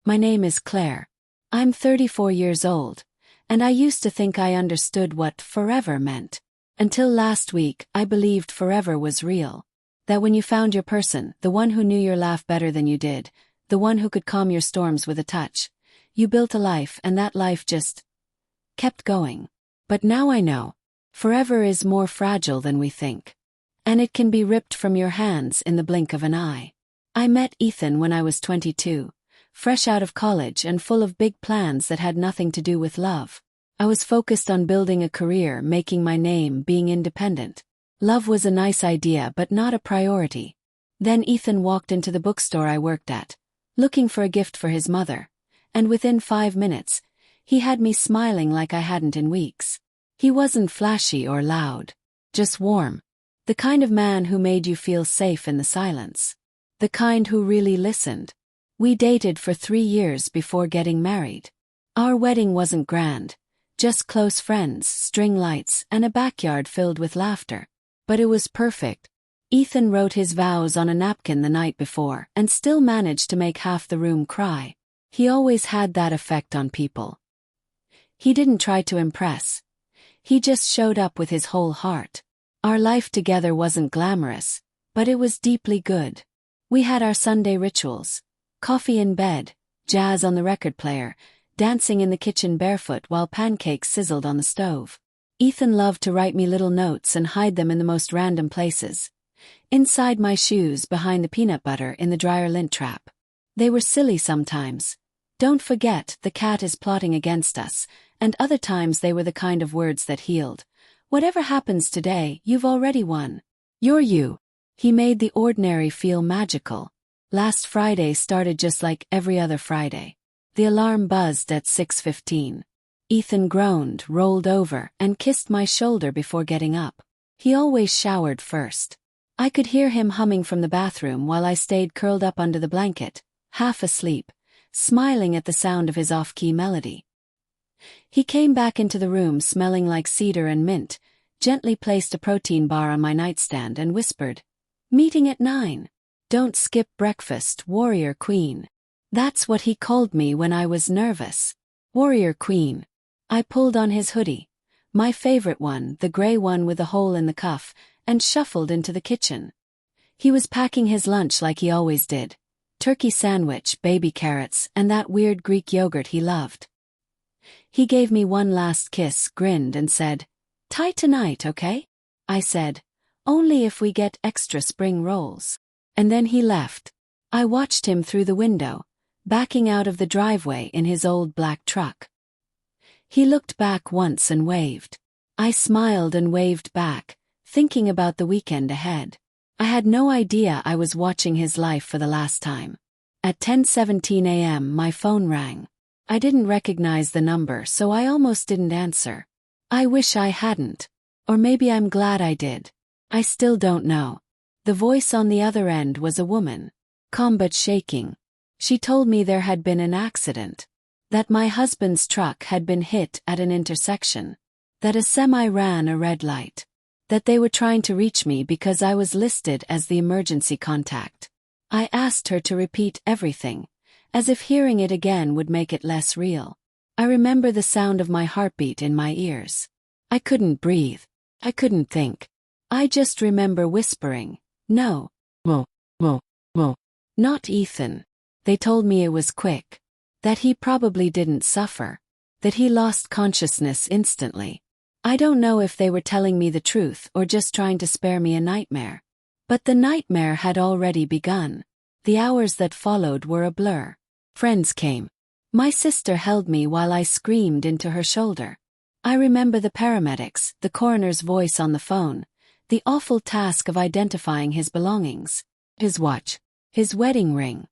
My name is Claire. I'm 34 years old, and I used to think I understood what forever meant. Until last week, I believed forever was real. That when you found your person, the one who knew your laugh better than you did, the one who could calm your storms with a touch, you built a life and that life just kept going. But now I know. Forever is more fragile than we think. And it can be ripped from your hands in the blink of an eye. I met Ethan when I was 22. Fresh out of college and full of big plans that had nothing to do with love. I was focused on building a career, making my name, being independent. Love was a nice idea but not a priority. Then Ethan walked into the bookstore I worked at, looking for a gift for his mother, and within 5 minutes, he had me smiling like I hadn't in weeks. He wasn't flashy or loud, just warm. The kind of man who made you feel safe in the silence. The kind who really listened. We dated for 3 years before getting married. Our wedding wasn't grand, just close friends, string lights, and a backyard filled with laughter. But it was perfect. Ethan wrote his vows on a napkin the night before and still managed to make half the room cry. He always had that effect on people. He didn't try to impress. He just showed up with his whole heart. Our life together wasn't glamorous, but it was deeply good. We had our Sunday rituals. Coffee in bed, jazz on the record player, dancing in the kitchen barefoot while pancakes sizzled on the stove. Ethan loved to write me little notes and hide them in the most random places. Inside my shoes, behind the peanut butter in the dryer lint trap. They were silly sometimes. Don't forget, the cat is plotting against us, and other times they were the kind of words that healed. Whatever happens today, you've already won. You're you. He made the ordinary feel magical. Last Friday started just like every other Friday. The alarm buzzed at 6:15. Ethan groaned, rolled over, and kissed my shoulder before getting up. He always showered first. I could hear him humming from the bathroom while I stayed curled up under the blanket, half asleep, smiling at the sound of his off-key melody. He came back into the room smelling like cedar and mint, gently placed a protein bar on my nightstand and whispered, "Meeting at 9. Don't skip breakfast, warrior queen." That's what he called me when I was nervous. Warrior queen. I pulled on his hoodie, my favorite one, the gray one with a hole in the cuff, and shuffled into the kitchen. He was packing his lunch like he always did. Turkey sandwich, baby carrots, and that weird Greek yogurt he loved. He gave me one last kiss, grinned and said, "Tie tonight, okay?" I said, "Only if we get extra spring rolls." And then he left. I watched him through the window, backing out of the driveway in his old black truck. He looked back once and waved. I smiled and waved back, thinking about the weekend ahead. I had no idea I was watching his life for the last time. At 10:17 a.m. my phone rang. I didn't recognize the number, so I almost didn't answer. I wish I hadn't. Or maybe I'm glad I did. I still don't know. The voice on the other end was a woman, calm but shaking. She told me there had been an accident. That my husband's truck had been hit at an intersection. That a semi ran a red light. That they were trying to reach me because I was listed as the emergency contact. I asked her to repeat everything, as if hearing it again would make it less real. I remember the sound of my heartbeat in my ears. I couldn't breathe. I couldn't think. I just remember whispering, "No. Mo, mo, mo." Not Ethan. They told me it was quick. That he probably didn't suffer. That he lost consciousness instantly. I don't know if they were telling me the truth or just trying to spare me a nightmare. But the nightmare had already begun. The hours that followed were a blur. Friends came. My sister held me while I screamed into her shoulder. I remember the paramedics, the coroner's voice on the phone, the awful task of identifying his belongings. His watch. His wedding ring.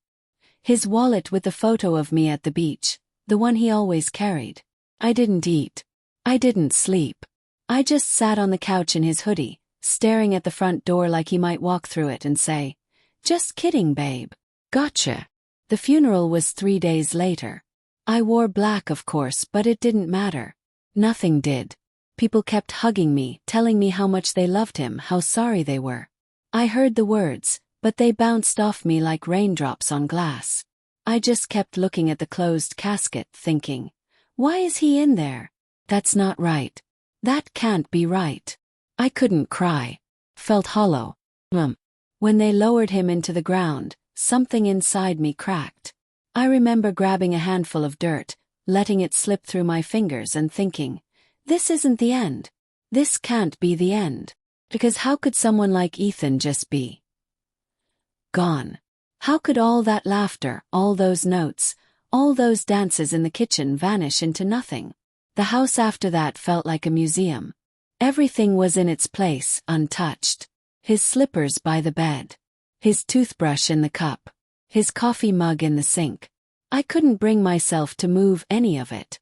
His wallet with the photo of me at the beach, the one he always carried. I didn't eat. I didn't sleep. I just sat on the couch in his hoodie, staring at the front door like he might walk through it and say, "Just kidding, babe. Gotcha." The funeral was 3 days later. I wore black, of course, but it didn't matter. Nothing did. People kept hugging me, telling me how much they loved him, how sorry they were. I heard the words, but they bounced off me like raindrops on glass. I just kept looking at the closed casket, thinking, why is he in there? That's not right. That can't be right. I couldn't cry. Felt hollow. When they lowered him into the ground, something inside me cracked. I remember grabbing a handful of dirt, letting it slip through my fingers and thinking, this isn't the end. This can't be the end. Because how could someone like Ethan just be gone? How could all that laughter, all those notes, all those dances in the kitchen vanish into nothing? The house after that felt like a museum. Everything was in its place, untouched. His slippers by the bed. His toothbrush in the cup. His coffee mug in the sink. I couldn't bring myself to move any of it.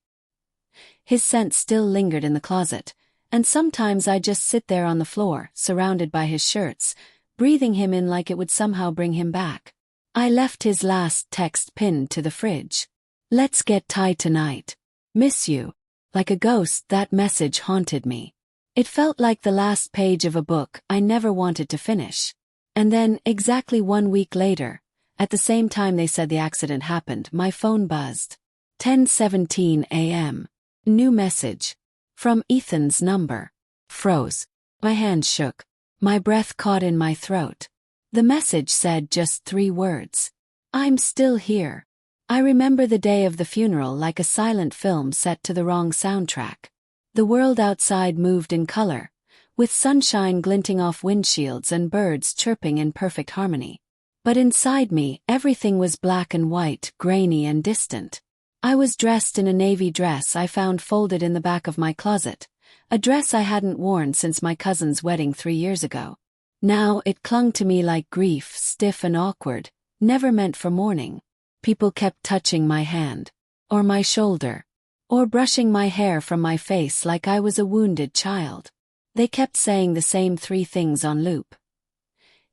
His scent still lingered in the closet, and sometimes I'd just sit there on the floor, surrounded by his shirts, breathing him in like it would somehow bring him back. I left his last text pinned to the fridge. Let's get Thai tonight. Miss you. Like a ghost, that message haunted me. It felt like the last page of a book I never wanted to finish. And then, exactly 1 week later, at the same time they said the accident happened, my phone buzzed. 10:17 a.m. New message. From Ethan's number. Froze. My hands shook. My breath caught in my throat. The message said just 3 words. I'm still here. I remember the day of the funeral like a silent film set to the wrong soundtrack. The world outside moved in color, with sunshine glinting off windshields and birds chirping in perfect harmony. But inside me, everything was black and white, grainy and distant. I was dressed in a navy dress I found folded in the back of my closet, a dress I hadn't worn since my cousin's wedding 3 years ago. Now it clung to me like grief, stiff and awkward, never meant for mourning. People kept touching my hand, or my shoulder, or brushing my hair from my face like I was a wounded child. They kept saying the same 3 things on loop.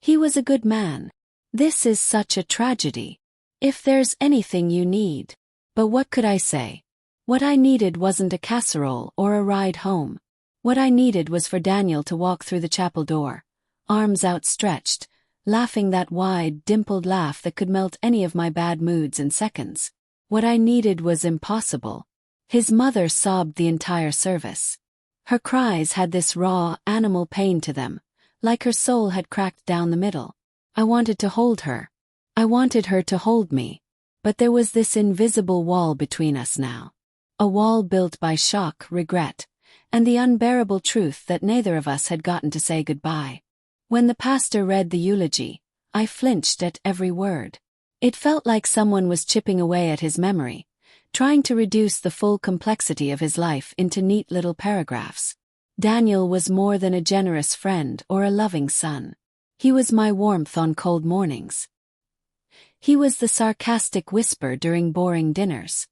He was a good man. This is such a tragedy. If there's anything you need. But what could I say? What I needed wasn't a casserole or a ride home. What I needed was for Daniel to walk through the chapel door, arms outstretched, laughing that wide, dimpled laugh that could melt any of my bad moods in seconds. What I needed was impossible. His mother sobbed the entire service. Her cries had this raw, animal pain to them, like her soul had cracked down the middle. I wanted to hold her. I wanted her to hold me. But there was this invisible wall between us now. A wall built by shock, regret, and the unbearable truth that neither of us had gotten to say goodbye. When the pastor read the eulogy, I flinched at every word. It felt like someone was chipping away at his memory, trying to reduce the full complexity of his life into neat little paragraphs. Daniel was more than a generous friend or a loving son. He was my warmth on cold mornings. He was the sarcastic whisper during boring dinners.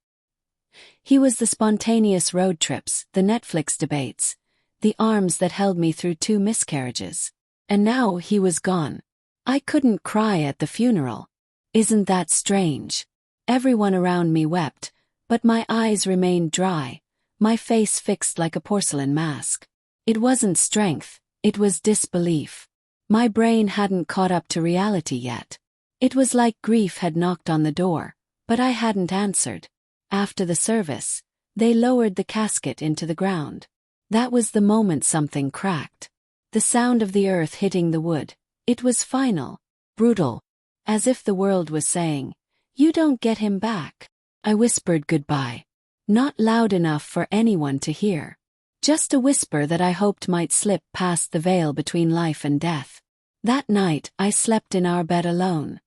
He was the spontaneous road trips, the Netflix debates, the arms that held me through 2 miscarriages. And now he was gone. I couldn't cry at the funeral. Isn't that strange? Everyone around me wept, but my eyes remained dry, my face fixed like a porcelain mask. It wasn't strength, it was disbelief. My brain hadn't caught up to reality yet. It was like grief had knocked on the door, but I hadn't answered. After the service, they lowered the casket into the ground. That was the moment something cracked. The sound of the earth hitting the wood. It was final, brutal, as if the world was saying, "You don't get him back." I whispered goodbye. Not loud enough for anyone to hear. Just a whisper that I hoped might slip past the veil between life and death. That night, I slept in our bed alone.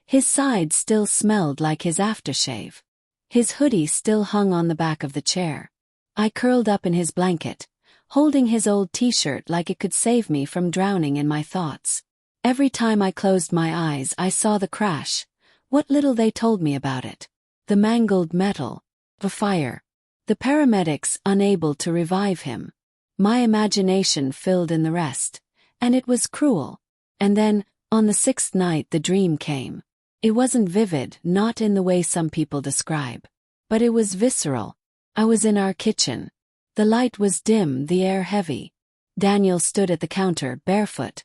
His side still smelled like his aftershave. His hoodie still hung on the back of the chair. I curled up in his blanket, holding his old t-shirt like it could save me from drowning in my thoughts. Every time I closed my eyes, I saw the crash. What little they told me about it. The mangled metal. The fire. The paramedics unable to revive him. My imagination filled in the rest. And it was cruel. And then, on the 6th night, the dream came. It wasn't vivid, not in the way some people describe. But it was visceral. I was in our kitchen. The light was dim, the air heavy. Daniel stood at the counter, barefoot.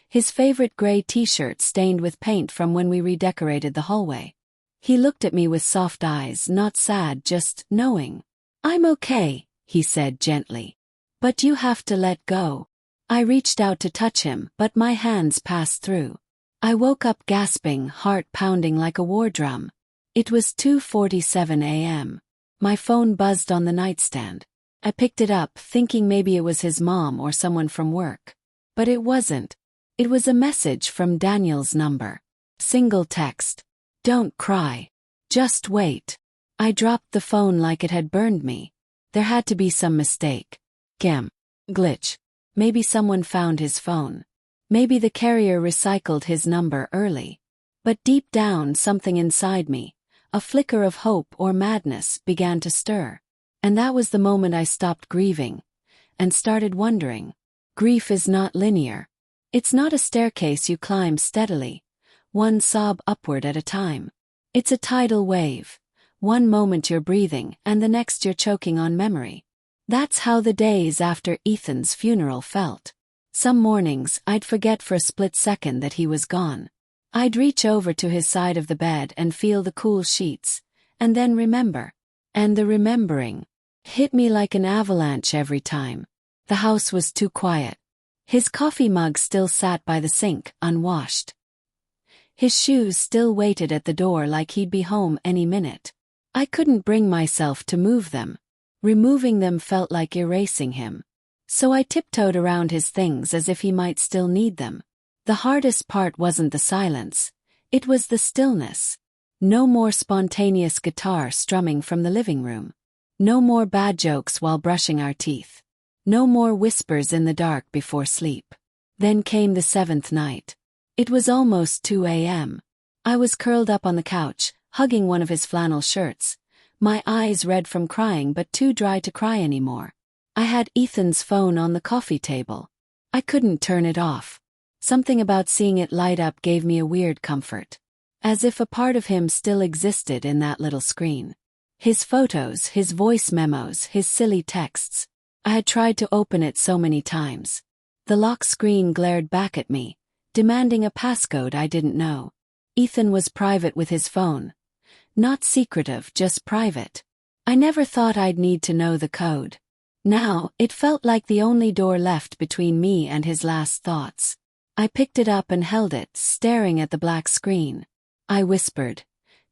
His favorite gray t-shirt stained with paint from when we redecorated the hallway. He looked at me with soft eyes, not sad, just knowing. "I'm okay," he said gently. "But you have to let go." I reached out to touch him, but my hands passed through. I woke up gasping, heart pounding like a war drum. It was 2:47 a.m. My phone buzzed on the nightstand. I picked it up, thinking maybe it was his mom or someone from work. But it wasn't. It was a message from Daniel's number. Single text. "Don't cry. Just wait." I dropped the phone like it had burned me. There had to be some mistake. Glitch. Maybe someone found his phone. Maybe the carrier recycled his number early. But deep down, something inside me, a flicker of hope or madness, began to stir. And that was the moment I stopped grieving and started wondering. Grief is not linear. It's not a staircase you climb steadily, one sob upward at a time. It's a tidal wave. One moment you're breathing, and the next you're choking on memory. That's how the days after Ethan's funeral felt. Some mornings, I'd forget for a split second that he was gone. I'd reach over to his side of the bed and feel the cool sheets, and then remember. And the remembering hit me like an avalanche every time. The house was too quiet. His coffee mug still sat by the sink, unwashed. His shoes still waited at the door like he'd be home any minute. I couldn't bring myself to move them. Removing them felt like erasing him. So I tiptoed around his things as if he might still need them. The hardest part wasn't the silence. It was the stillness. No more spontaneous guitar strumming from the living room. No more bad jokes while brushing our teeth. No more whispers in the dark before sleep. Then came the 7th night. It was almost 2 a.m. I was curled up on the couch, hugging one of his flannel shirts. My eyes red from crying but too dry to cry anymore. I had Ethan's phone on the coffee table. I couldn't turn it off. Something about seeing it light up gave me a weird comfort. As if a part of him still existed in that little screen. His photos, his voice memos, his silly texts. I had tried to open it so many times. The lock screen glared back at me, demanding a passcode I didn't know. Ethan was private with his phone. Not secretive, just private. I never thought I'd need to know the code. Now, it felt like the only door left between me and his last thoughts. I picked it up and held it, staring at the black screen. I whispered,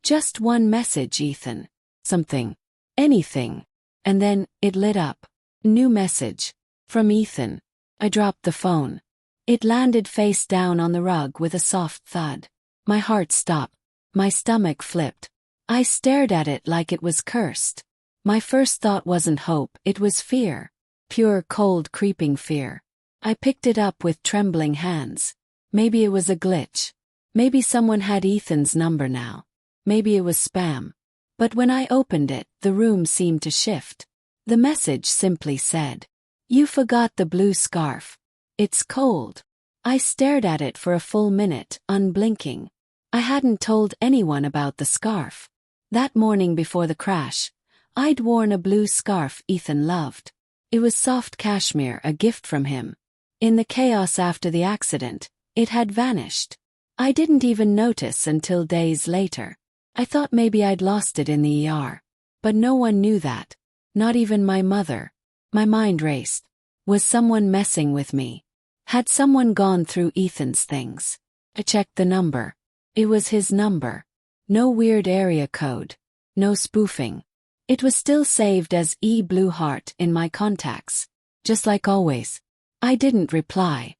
"Just one message, Ethan. Something. Anything." And then, it lit up. New message. From Ethan. I dropped the phone. It landed face down on the rug with a soft thud. My heart stopped. My stomach flipped. I stared at it like it was cursed. My first thought wasn't hope, it was fear. Pure, cold, creeping fear. I picked it up with trembling hands. Maybe it was a glitch. Maybe someone had Ethan's number now. Maybe it was spam. But when I opened it, the room seemed to shift. The message simply said, "You forgot the blue scarf. It's cold." I stared at it for a full minute, unblinking. I hadn't told anyone about the scarf. That morning before the crash, I'd worn a blue scarf Ethan loved. It was soft cashmere, a gift from him. In the chaos after the accident, it had vanished. I didn't even notice until days later. I thought maybe I'd lost it in the ER. But no one knew that. Not even my mother. My mind raced. Was someone messing with me? Had someone gone through Ethan's things? I checked the number. It was his number. No weird area code. No spoofing. It was still saved as E. Blue Heart in my contacts. Just like always. I didn't reply.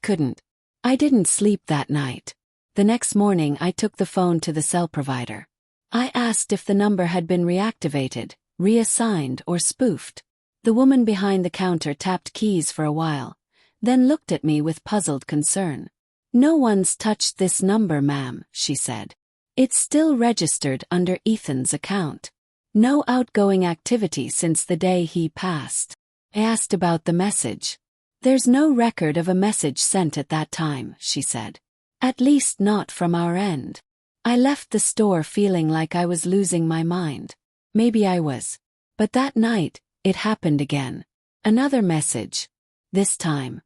Couldn't. I didn't sleep that night. The next morning I took the phone to the cell provider. I asked if the number had been reactivated, reassigned, or spoofed. The woman behind the counter tapped keys for a while, then looked at me with puzzled concern. "No one's touched this number, ma'am," she said. "It's still registered under Ethan's account. No outgoing activity since the day he passed." I asked about the message. "There's no record of a message sent at that time," she said. "At least not from our end." I left the store feeling like I was losing my mind. Maybe I was. But that night, it happened again. Another message. This time.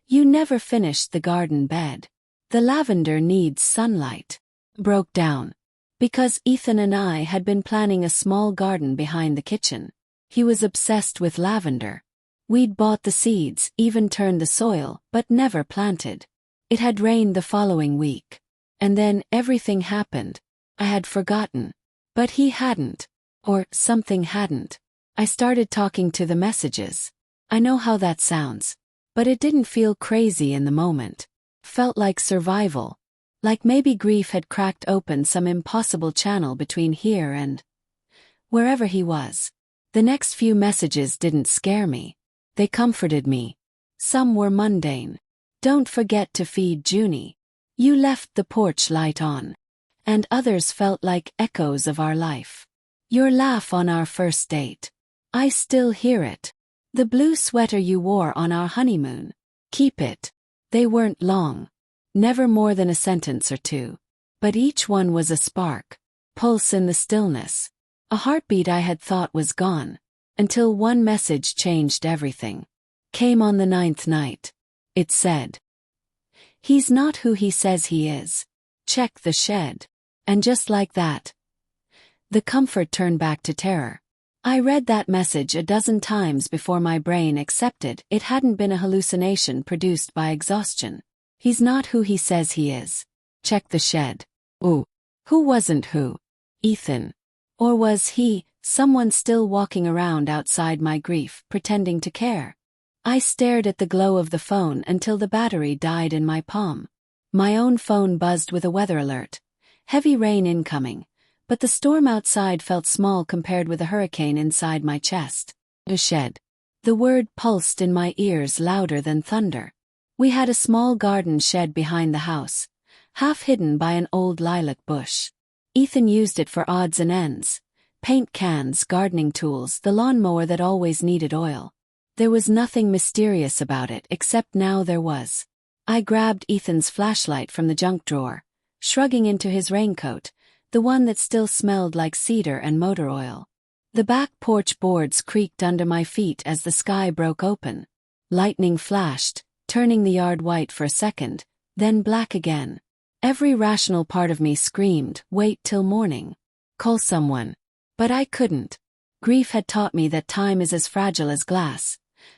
"You never finished the garden bed. The lavender needs sunlight." Broke down. Because Ethan and I had been planning a small garden behind the kitchen. He was obsessed with lavender. We'd bought the seeds, even turned the soil, but never planted. It had rained the following week. And then everything happened. I had forgotten. But he hadn't. Or something hadn't. I started talking to the messages. I know how that sounds. But it didn't feel crazy in the moment. Felt like survival. Like maybe grief had cracked open some impossible channel between here and wherever he was. The next few messages didn't scare me. They comforted me. Some were mundane. Don't forget to feed Junie. You left the porch light on. And others felt like echoes of our life. Your laugh on our first date. I still hear it. The blue sweater you wore on our honeymoon. Keep it. They weren't long. Never more than a sentence or two. But each one was a spark. Pulse in the stillness. A heartbeat I had thought was gone. Until one message changed everything. Came on the 9th night. It said, "He's not who he says he is. Check the shed." And just like that, the comfort turned back to terror. I read that message a dozen times before my brain accepted it hadn't been a hallucination produced by exhaustion. He's not who he says he is. Check the shed. Ooh. Who wasn't who? Ethan. Or was he, someone still walking around outside my grief, pretending to care? I stared at the glow of the phone until the battery died in my palm. My own phone buzzed with a weather alert. Heavy rain incoming, but the storm outside felt small compared with the hurricane inside my chest. The shed. The word pulsed in my ears louder than thunder. We had a small garden shed behind the house, half hidden by an old lilac bush. Ethan used it for odds and ends. Paint cans, gardening tools, the lawnmower that always needed oil. There was nothing mysterious about it except now there was. I grabbed Ethan's flashlight from the junk drawer, shrugging into his raincoat, the one that still smelled like cedar and motor oil. The back porch boards creaked under my feet as the sky broke open. Lightning flashed, turning the yard white for a second, then black again. Every rational part of me screamed, "Wait till morning. Call someone." But I couldn't. Grief had taught me that time is as fragile as glass.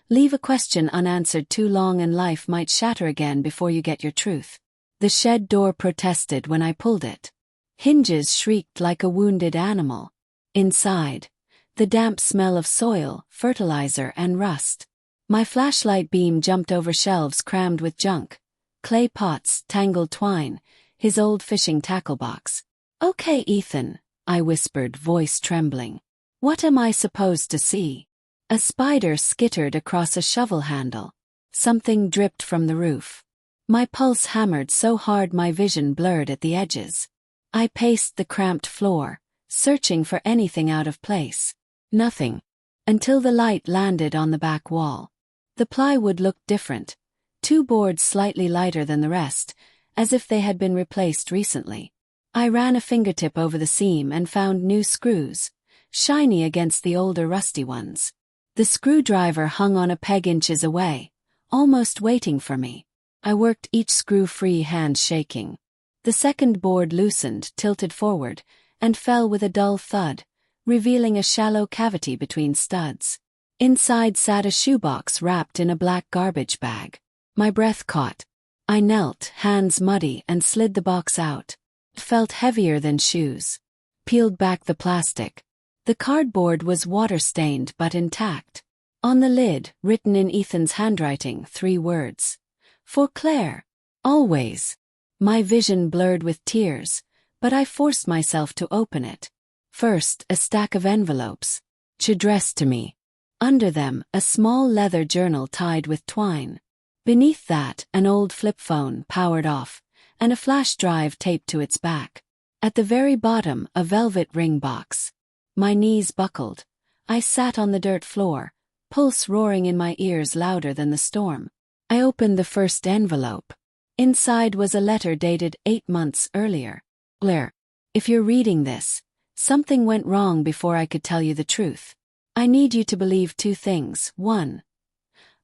Leave a question unanswered too long and life might shatter again before you get your truth. The shed door protested when I pulled it. Hinges shrieked like a wounded animal. Inside, the damp smell of soil, fertilizer, and rust. My flashlight beam jumped over shelves crammed with junk. Clay pots, tangled twine, his old fishing tackle box. "Okay, Ethan," I whispered, voice trembling. "What am I supposed to see?" A spider skittered across a shovel handle. Something dripped from the roof. My pulse hammered so hard my vision blurred at the edges. I paced the cramped floor, searching for anything out of place. Nothing. Until the light landed on the back wall. The plywood looked different. 2 boards slightly lighter than the rest, as if they had been replaced recently. I ran a fingertip over the seam and found new screws, shiny against the older rusty ones. The screwdriver hung on a peg inches away, almost waiting for me. I worked each screw free, hand shaking. The second board loosened, tilted forward, and fell with a dull thud, revealing a shallow cavity between studs. Inside sat a shoebox wrapped in a black garbage bag. My breath caught. I knelt, hands muddy, and slid the box out. It felt heavier than shoes. Peeled back the plastic. The cardboard was water-stained but intact. On the lid, written in Ethan's handwriting, 3 words. "For Claire. Always." My vision blurred with tears, but I forced myself to open it. First, a stack of envelopes, addressed to me. Under them, a small leather journal tied with twine. Beneath that, an old flip phone, powered off, and a flash drive taped to its back. At the very bottom, a velvet ring box. My knees buckled. I sat on the dirt floor, pulse roaring in my ears louder than the storm. I opened the first envelope. Inside was a letter dated 8 months earlier. "Claire, if you're reading this, something went wrong before I could tell you the truth. I need you to believe 2 things. 1.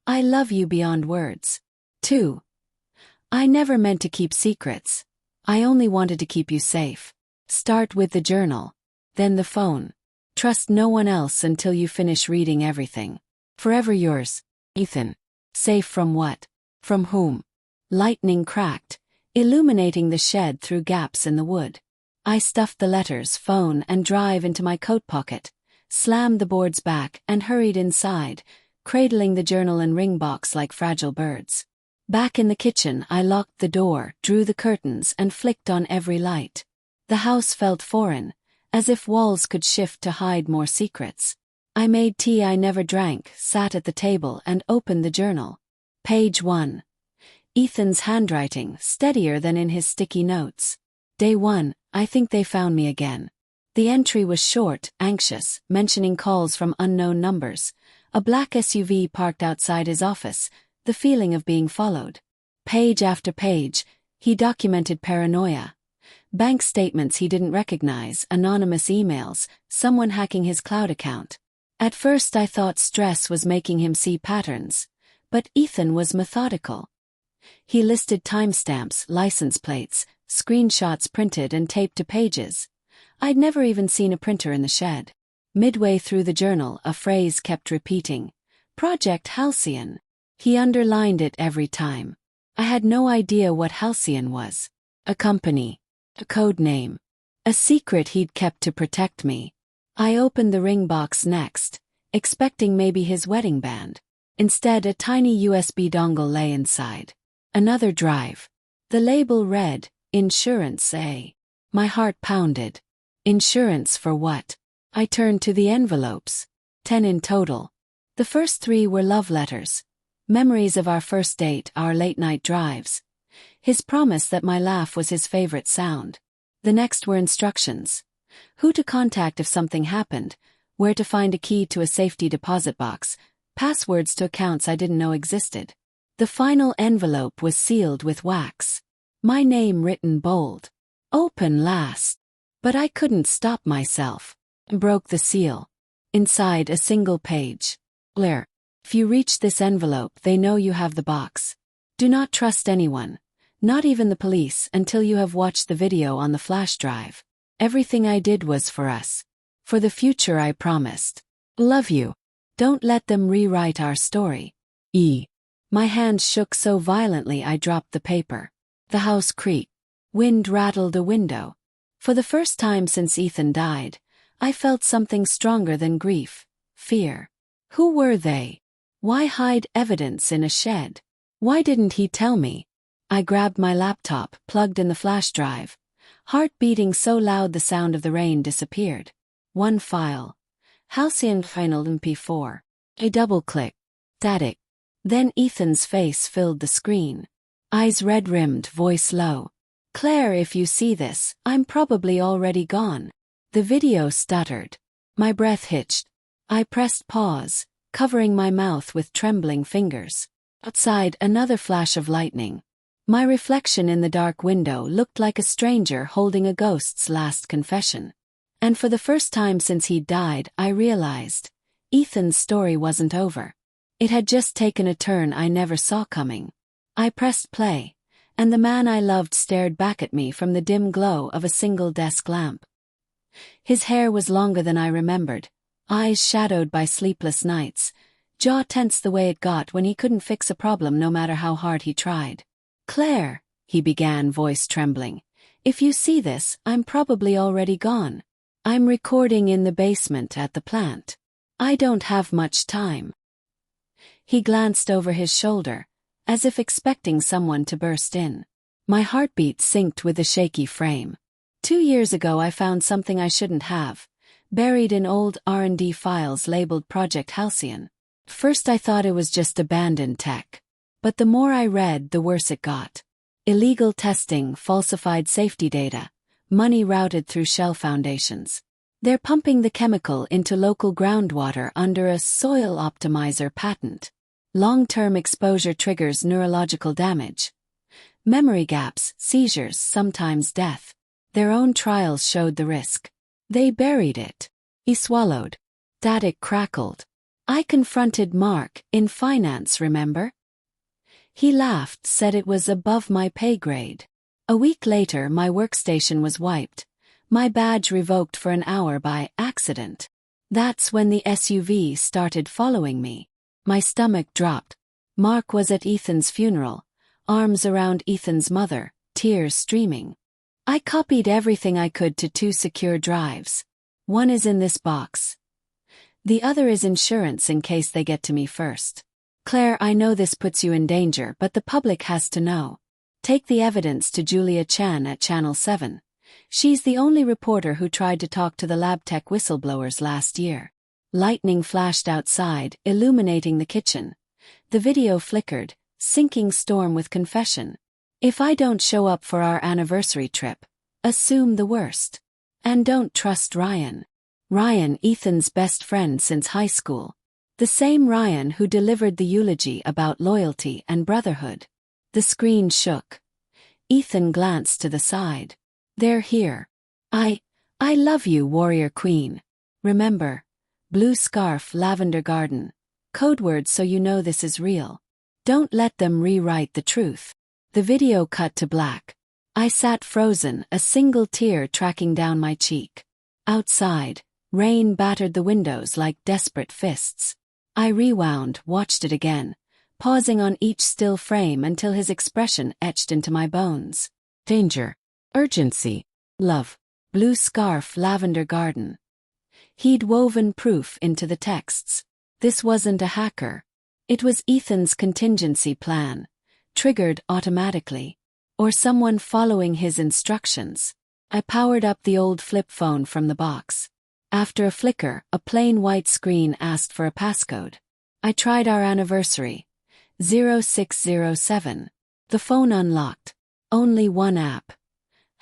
I love you beyond words. 2. I never meant to keep secrets. I only wanted to keep you safe. Start with the journal. Then the phone. Trust no one else until you finish reading everything. Forever yours, Ethan. Safe from what? From whom? Lightning cracked, illuminating the shed through gaps in the wood. I stuffed the letters, phone, and drive into my coat pocket, slammed the boards back, and hurried inside, cradling the journal and ring box like fragile birds. Back in the kitchen, I locked the door, drew the curtains, and flicked on every light. The house felt foreign, as if walls could shift to hide more secrets. I made tea I never drank, sat at the table, and opened the journal. Page 1. Ethan's handwriting, steadier than in his sticky notes. Day 1, I think they found me again. The entry was short, anxious, mentioning calls from unknown numbers, a black SUV parked outside his office, the feeling of being followed. Page after page, he documented paranoia. Bank statements he didn't recognize, anonymous emails, someone hacking his cloud account. At first I thought stress was making him see patterns, but Ethan was methodical. He listed timestamps, license plates, screenshots printed and taped to pages. I'd never even seen a printer in the shed. Midway through the journal, a phrase kept repeating. Project Halcyon. He underlined it every time. I had no idea what Halcyon was. A company. A code name. A secret he'd kept to protect me. I opened the ring box next, expecting maybe his wedding band. Instead, a tiny USB dongle lay inside. Another drive. The label read, Insurance A. My heart pounded. Insurance for what? I turned to the envelopes. 10 in total. The first 3 were love letters. Memories of our first date, our late-night drives. His promise that my laugh was his favorite sound. The next were instructions. Who to contact if something happened, where to find a key to a safety deposit box, passwords to accounts I didn't know existed. The final envelope was sealed with wax. My name written bold. Open last. But I couldn't stop myself. Broke the seal. Inside a single page. Blair. If you reach this envelope, they know you have the box. Do not trust anyone, not even the police, until you have watched the video on the flash drive. Everything I did was for us. For the future, I promised. Love you. Don't let them rewrite our story. E. My hand shook so violently I dropped the paper. The house creaked. Wind rattled a window. For the first time since Ethan died, I felt something stronger than grief. Fear. Who were they? Why hide evidence in a shed? Why didn't he tell me? I grabbed my laptop, plugged in the flash drive. Heart beating so loud the sound of the rain disappeared. One file. Halcyon Final MP4. A double click. Static. Then Ethan's face filled the screen. Eyes red-rimmed, voice low. Claire, if you see this, I'm probably already gone. The video stuttered. My breath hitched. I pressed pause, covering my mouth with trembling fingers. Outside, another flash of lightning. My reflection in the dark window looked like a stranger holding a ghost's last confession. And for the first time since he'd died, I realized Ethan's story wasn't over. It had just taken a turn I never saw coming. I pressed play, and the man I loved stared back at me from the dim glow of a single desk lamp. His hair was longer than I remembered, eyes shadowed by sleepless nights, jaw tense the way it got when he couldn't fix a problem no matter how hard he tried. Claire, he began, voice trembling, if you see this, I'm probably already gone. I'm recording in the basement at the plant. I don't have much time. He glanced over his shoulder, as if expecting someone to burst in. My heartbeat synced with the shaky frame. 2 years ago I found something I shouldn't have, buried in old R&D files labeled Project Halcyon. First I thought it was just abandoned tech. But the more I read, the worse it got. Illegal testing, falsified safety data, money routed through shell foundations. They're pumping the chemical into local groundwater under a soil optimizer patent. Long-term exposure triggers neurological damage. Memory gaps, seizures, sometimes death. Their own trials showed the risk. They buried it. He swallowed. Static crackled. I confronted Mark, in finance, remember? He laughed, said it was above my pay grade. A week later my workstation was wiped. My badge revoked for an hour by accident. That's when the SUV started following me. My stomach dropped. Mark was at Ethan's funeral, arms around Ethan's mother, tears streaming. I copied everything I could to 2 secure drives. One is in this box. The other is insurance in case they get to me first. Claire, I know this puts you in danger, but the public has to know. Take the evidence to Julia Chan at Channel 7. She's the only reporter who tried to talk to the LabTech whistleblowers last year. Lightning flashed outside, illuminating the kitchen. The video flickered, sinking storm with confession. If I don't show up for our anniversary trip, assume the worst. And don't trust Ryan. Ryan, Ethan's best friend since high school. The same Ryan who delivered the eulogy about loyalty and brotherhood. The screen shook. Ethan glanced to the side. They're here. I love you, warrior queen. Remember, blue scarf, lavender garden. Code word so you know this is real. Don't let them rewrite the truth. The video cut to black. I sat frozen, a single tear tracking down my cheek. Outside, rain battered the windows like desperate fists. I rewound, watched it again, pausing on each still frame until his expression etched into my bones. Danger. Urgency. Love. Blue scarf, lavender garden. He'd woven proof into the texts. This wasn't a hacker. It was Ethan's contingency plan, triggered automatically. Or someone following his instructions. I powered up the old flip phone from the box. After a flicker, a plain white screen asked for a passcode. I tried our anniversary. 0607. The phone unlocked. Only one app.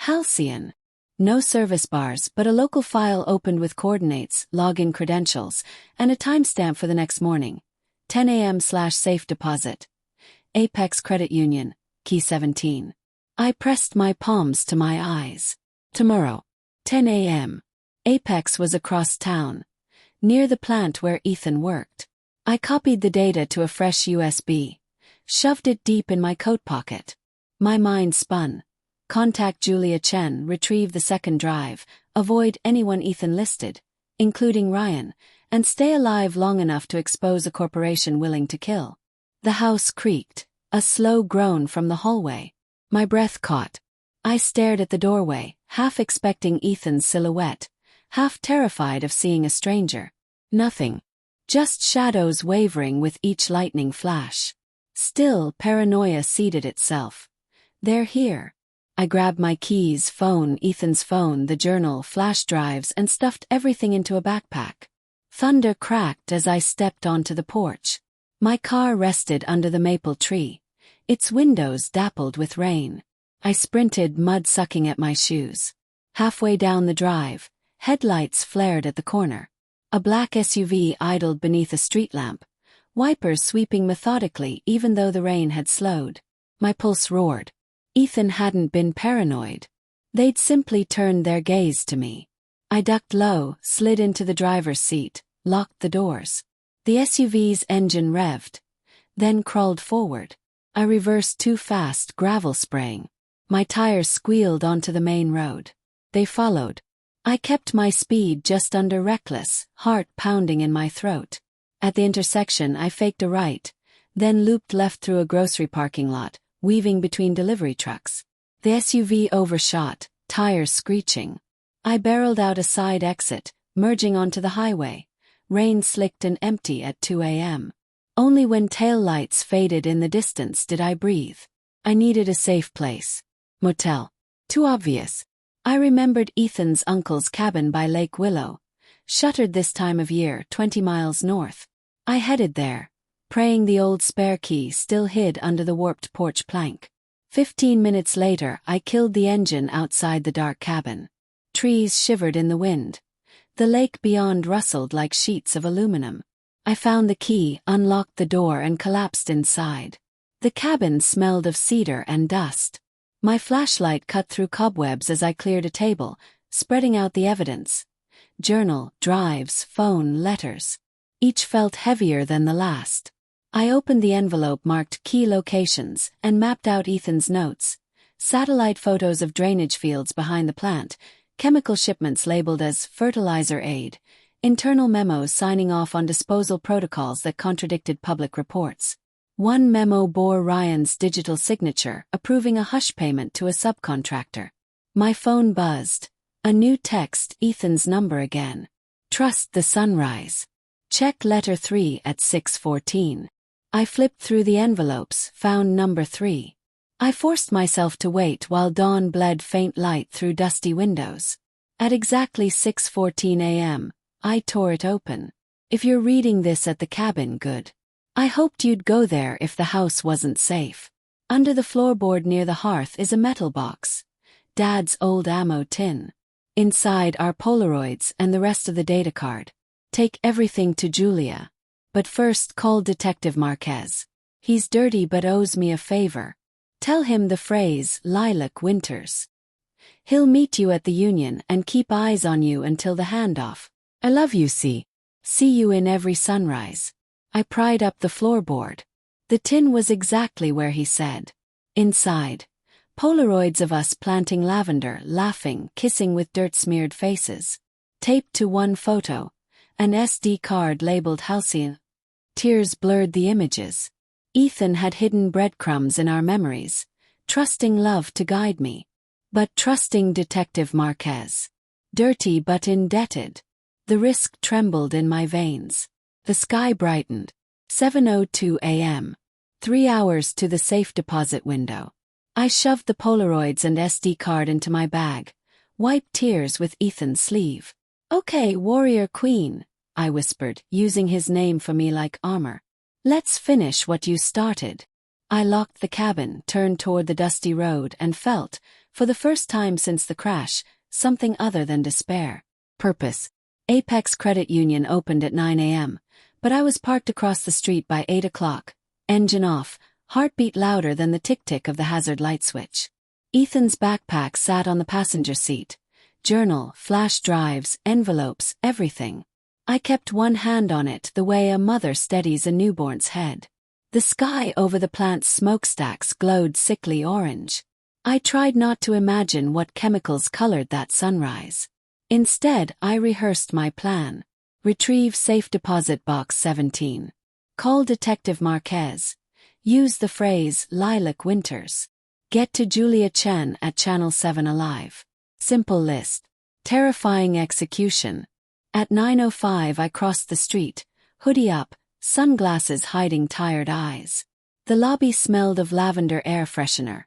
Halcyon. No service bars, but a local file opened with coordinates, login credentials, and a timestamp for the next morning. 10 a.m/safe deposit. Apex Credit Union, key 17. I pressed my palms to my eyes. Tomorrow. 10 a.m. Apex was across town, near the plant where Ethan worked. I copied the data to a fresh USB, shoved it deep in my coat pocket. My mind spun. Contact Julia Chen, retrieve the second drive, avoid anyone Ethan listed, including Ryan, and stay alive long enough to expose a corporation willing to kill. The house creaked, a slow groan from the hallway. My breath caught. I stared at the doorway, half expecting Ethan's silhouette, half terrified of seeing a stranger. Nothing. Just shadows wavering with each lightning flash. Still, paranoia seeded itself. They're here. I grabbed my keys, phone, Ethan's phone, the journal, flash drives, and stuffed everything into a backpack. Thunder cracked as I stepped onto the porch. My car rested under the maple tree, its windows dappled with rain. I sprinted, mud sucking at my shoes. Halfway down the drive, headlights flared at the corner. A black SUV idled beneath a street lamp, wipers sweeping methodically even though the rain had slowed. My pulse roared. Ethan hadn't been paranoid. They'd simply turned their gaze to me. I ducked low, slid into the driver's seat, locked the doors. The SUV's engine revved, then crawled forward. I reversed too fast, gravel spraying. My tires squealed onto the main road. They followed. I kept my speed just under reckless, heart pounding in my throat. At the intersection I faked a right, then looped left through a grocery parking lot, weaving between delivery trucks. The SUV overshot, tires screeching. I barreled out a side exit, merging onto the highway. Rain slicked and empty at 2 a.m. Only when taillights faded in the distance did I breathe. I needed a safe place. Motel. Too obvious. I remembered Ethan's uncle's cabin by Lake Willow, shuttered this time of year 20 miles north. I headed there, praying the old spare key still hid under the warped porch plank. 15 minutes later I killed the engine outside the dark cabin. Trees shivered in the wind. The lake beyond rustled like sheets of aluminum. I found the key, unlocked the door and collapsed inside. The cabin smelled of cedar and dust. My flashlight cut through cobwebs as I cleared a table, spreading out the evidence. Journal, drives, phone, letters. Each felt heavier than the last. I opened the envelope marked key locations and mapped out Ethan's notes. Satellite photos of drainage fields behind the plant, chemical shipments labeled as fertilizer aid, internal memos signing off on disposal protocols that contradicted public reports. One memo bore Ryan's digital signature, approving a hush payment to a subcontractor. My phone buzzed. A new text, Ethan's number again. Trust the sunrise. Check letter 3 at 6:14. I flipped through the envelopes, found number 3. I forced myself to wait while dawn bled faint light through dusty windows. At exactly 6:14 a.m., I tore it open. If you're reading this at the cabin, good. I hoped you'd go there if the house wasn't safe. Under the floorboard near the hearth is a metal box. Dad's old ammo tin. Inside are Polaroids and the rest of the data card. Take everything to Julia. But first call Detective Marquez. He's dirty but owes me a favor. Tell him the phrase, Lilac Winters. He'll meet you at the Union and keep eyes on you until the handoff. I love you, C. See you in every sunrise. I pried up the floorboard. The tin was exactly where he said. Inside, Polaroids of us planting lavender, laughing, kissing with dirt-smeared faces. Taped to one photo, an SD card labeled Halcyon. Tears blurred the images. Ethan had hidden breadcrumbs in our memories, trusting love to guide me. But trusting Detective Marquez. Dirty but indebted. The risk trembled in my veins. The sky brightened. 7:02 a.m. 3 hours to the safe deposit window. I shoved the Polaroids and SD card into my bag, wiped tears with Ethan's sleeve. Okay, warrior queen, I whispered, using his name for me like armor. Let's finish what you started. I locked the cabin, turned toward the dusty road and felt, for the first time since the crash, something other than despair. Purpose. Apex Credit Union opened at 9 a.m., but I was parked across the street by 8 o'clock, engine off, heartbeat louder than the tick-tick of the hazard light switch. Ethan's backpack sat on the passenger seat. Journal, flash drives, envelopes, everything. I kept one hand on it the way a mother steadies a newborn's head. The sky over the plant's smokestacks glowed sickly orange. I tried not to imagine what chemicals colored that sunrise. Instead, I rehearsed my plan. Retrieve safe deposit box 17. Call Detective Marquez. Use the phrase, Lilac Winters. Get to Julia Chen at Channel 7 alive. Simple list. Terrifying execution. At 9:05 I crossed the street, hoodie up, sunglasses hiding tired eyes. The lobby smelled of lavender air freshener.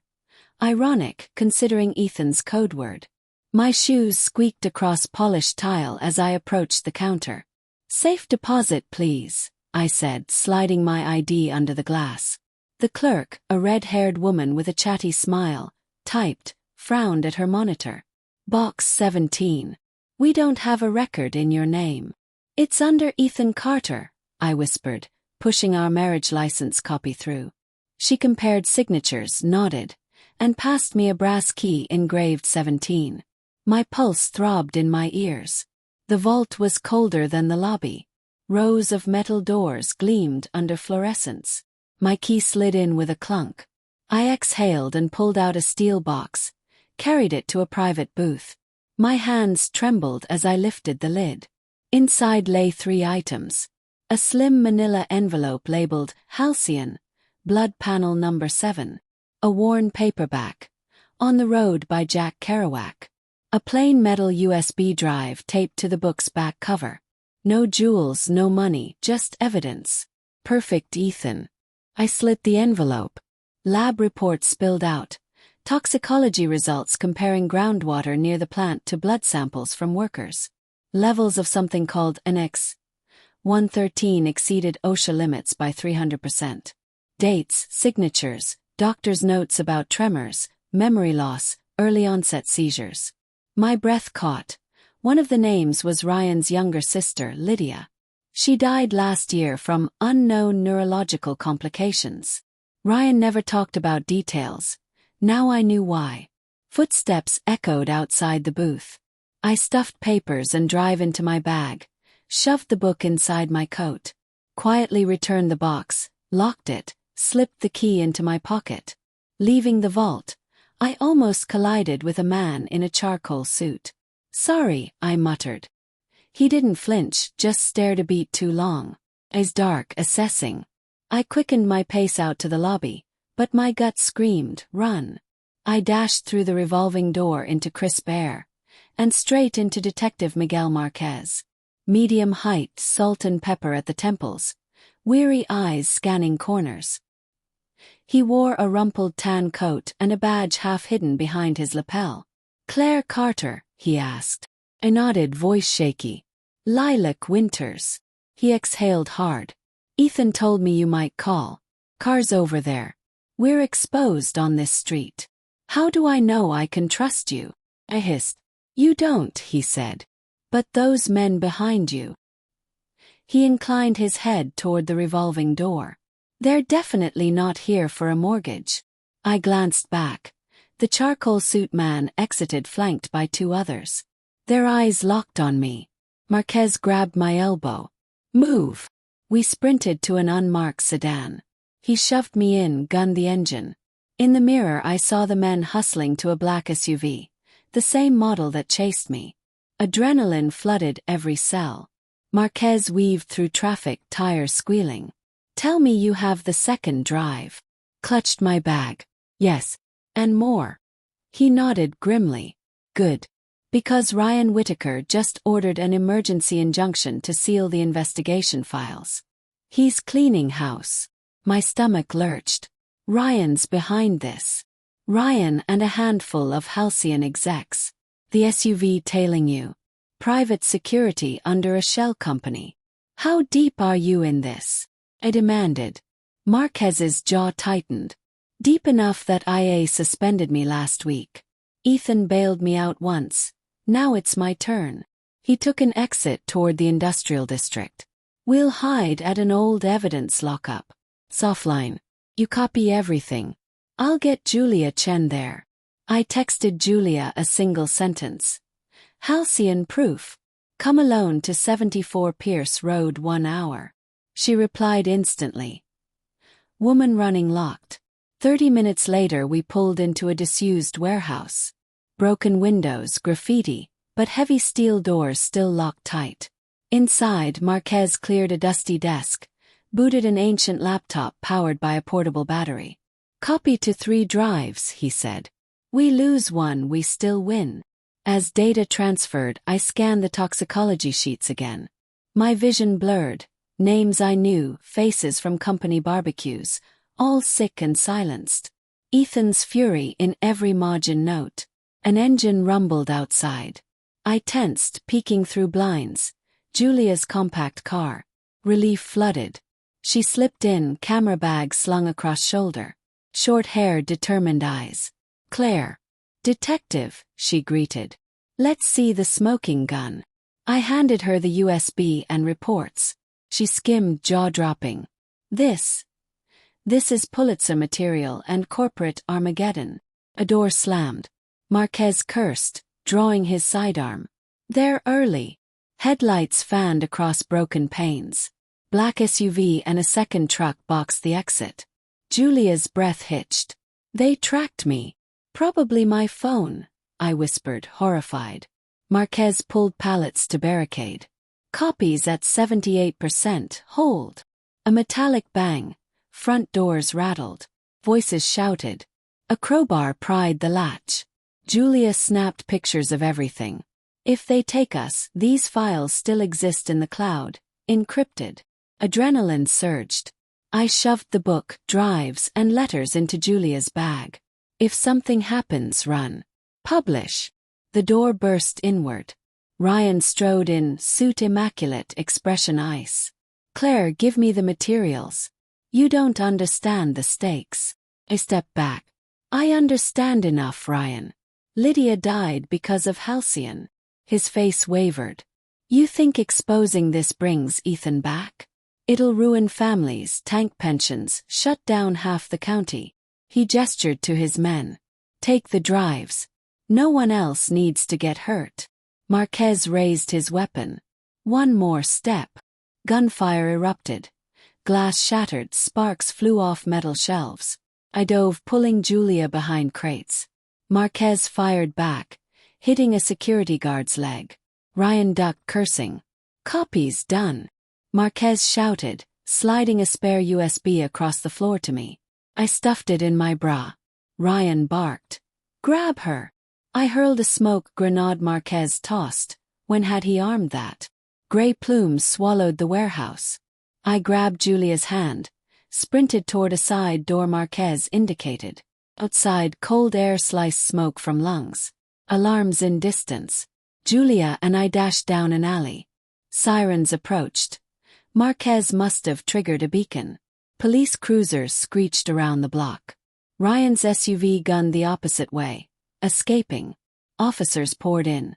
Ironic, considering Ethan's code word. My shoes squeaked across polished tile as I approached the counter. Safe deposit, please, I said, sliding my ID under the glass. The clerk, a red-haired woman with a chatty smile, typed, frowned at her monitor. Box 17. We don't have a record in your name. It's under Ethan Carter, I whispered, pushing our marriage license copy through. She compared signatures, nodded, and passed me a brass key engraved 17. My pulse throbbed in my ears. The vault was colder than the lobby. Rows of metal doors gleamed under fluorescence. My key slid in with a clunk. I exhaled and pulled out a steel box, carried it to a private booth. My hands trembled as I lifted the lid. Inside lay 3 items. A slim manila envelope labeled Halcyon, blood panel number 7. A worn paperback. On the Road by Jack Kerouac. A plain metal USB drive taped to the book's back cover. No jewels, no money, just evidence. Perfect, Ethan. I slit the envelope. Lab reports spilled out. Toxicology results comparing groundwater near the plant to blood samples from workers. Levels of something called NX 113 exceeded OSHA limits by 300%. Dates, signatures, doctor's notes about tremors, memory loss, early onset seizures. My breath caught. One of the names was Ryan's younger sister, Lydia. She died last year from unknown neurological complications. Ryan never talked about details. Now I knew why. Footsteps echoed outside the booth. I stuffed papers and drive into my bag, shoved the book inside my coat, quietly returned the box, locked it, slipped the key into my pocket. Leaving the vault, I almost collided with a man in a charcoal suit. Sorry, I muttered. He didn't flinch, just stared a beat too long. Eyes dark, assessing. I quickened my pace out to the lobby, but my gut screamed, run. I dashed through the revolving door into crisp air, and straight into Detective Miguel Marquez. Medium height, salt and pepper at the temples, weary eyes scanning corners. He wore a rumpled tan coat and a badge half hidden behind his lapel. Claire Carter, he asked. I nodded, voice shaky. Lilac Winters. He exhaled hard. Ethan told me you might call. Car's over there. We're exposed on this street. How do I know I can trust you? I hissed. You don't, he said. But those men behind you. He inclined his head toward the revolving door. They're definitely not here for a mortgage. I glanced back. The charcoal suit man exited, flanked by two others. Their eyes locked on me. Marquez grabbed my elbow. Move! We sprinted to an unmarked sedan. He shoved me in, gunned the engine. In the mirror I saw the men hustling to a black SUV, the same model that chased me. Adrenaline flooded every cell. Marquez weaved through traffic, tires squealing. Tell me you have the second drive. Clutched my bag. Yes. And more. He nodded grimly. Good. Because Ryan Whitaker just ordered an emergency injunction to seal the investigation files. He's cleaning house. My stomach lurched. Ryan's behind this. Ryan and a handful of Halcyon execs. The SUV tailing you. Private security under a shell company. How deep are you in this? I demanded. Marquez's jaw tightened. Deep enough that IA suspended me last week. Ethan bailed me out once. Now it's my turn. He took an exit toward the industrial district. We'll hide at an old evidence lockup. Softline. You copy everything. I'll get Julia Chen there. I texted Julia a single sentence. Halcyon proof. Come alone to 74 Pierce Road 1 hour. She replied instantly. Woman running locked. 30 minutes later we pulled into a disused warehouse. Broken windows, graffiti, but heavy steel doors still locked tight. Inside, Marquez cleared a dusty desk, booted an ancient laptop powered by a portable battery. Copy to 3 drives, he said. We lose one, we still win. As data transferred, I scanned the toxicology sheets again. My vision blurred. Names I knew, faces from company barbecues, all sick and silenced. Ethan's fury in every margin note. An engine rumbled outside. I tensed, peeking through blinds. Julia's compact car. Relief flooded. She slipped in, camera bag slung across shoulder. Short hair, determined eyes. Claire. Detective, she greeted. Let's see the smoking gun. I handed her the USB and reports. She skimmed, jaw-dropping. This is Pulitzer material and corporate Armageddon. A door slammed. Marquez cursed, drawing his sidearm. They're early. Headlights fanned across broken panes. Black SUV and a second truck boxed the exit. Julia's breath hitched. They tracked me. Probably my phone, I whispered, horrified. Marquez pulled pallets to barricade. Copies at 78%, hold. A metallic bang. Front doors rattled. Voices shouted. A crowbar pried the latch. Julia snapped pictures of everything. If they take us, these files still exist in the cloud, encrypted. Adrenaline surged. I shoved the book, drives, and letters into Julia's bag. If something happens, run. Publish. The door burst inward. Ryan strode in, suit immaculate, expression ice. Claire, give me the materials. You don't understand the stakes. I stepped back. I understand enough, Ryan. Lydia died because of Halcyon. His face wavered. You think exposing this brings Ethan back? It'll ruin families, tank pensions, shut down half the county. He gestured to his men. Take the drives. No one else needs to get hurt. Marquez raised his weapon. One more step. Gunfire erupted. Glass shattered, sparks flew off metal shelves. I dove, pulling Julia behind crates. Marquez fired back, hitting a security guard's leg. Ryan ducked, cursing. "Copy's done," Marquez shouted, sliding a spare USB across the floor to me. I stuffed it in my bra. Ryan barked. "Grab her." I hurled a smoke grenade Marquez tossed. When had he armed that? Gray plumes swallowed the warehouse. I grabbed Julia's hand, sprinted toward a side door Marquez indicated. Outside, cold air sliced smoke from lungs. Alarms in distance. Julia and I dashed down an alley. Sirens approached. Marquez must have triggered a beacon. Police cruisers screeched around the block. Ryan's SUV gunned the opposite way, escaping. Officers poured in.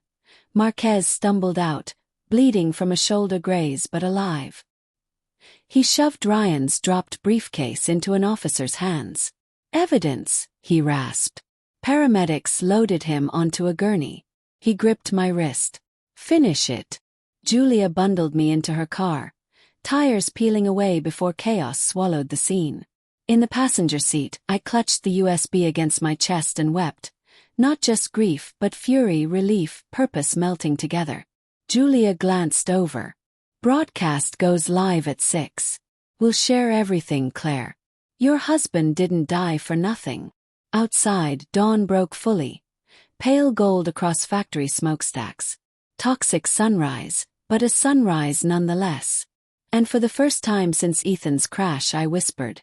Marquez stumbled out, bleeding from a shoulder graze but alive. He shoved Ryan's dropped briefcase into an officer's hands. "Evidence," he rasped. Paramedics loaded him onto a gurney. He gripped my wrist. "Finish it." Julia bundled me into her car, tires peeling away before chaos swallowed the scene. In the passenger seat, I clutched the USB against my chest and wept. Not just grief but fury, relief, purpose melting together. Julia glanced over. "Broadcast goes live at 6. We'll share everything, Claire. Your husband didn't die for nothing." Outside, dawn broke fully. Pale gold across factory smokestacks. Toxic sunrise, but a sunrise nonetheless. And for the first time since Ethan's crash I whispered,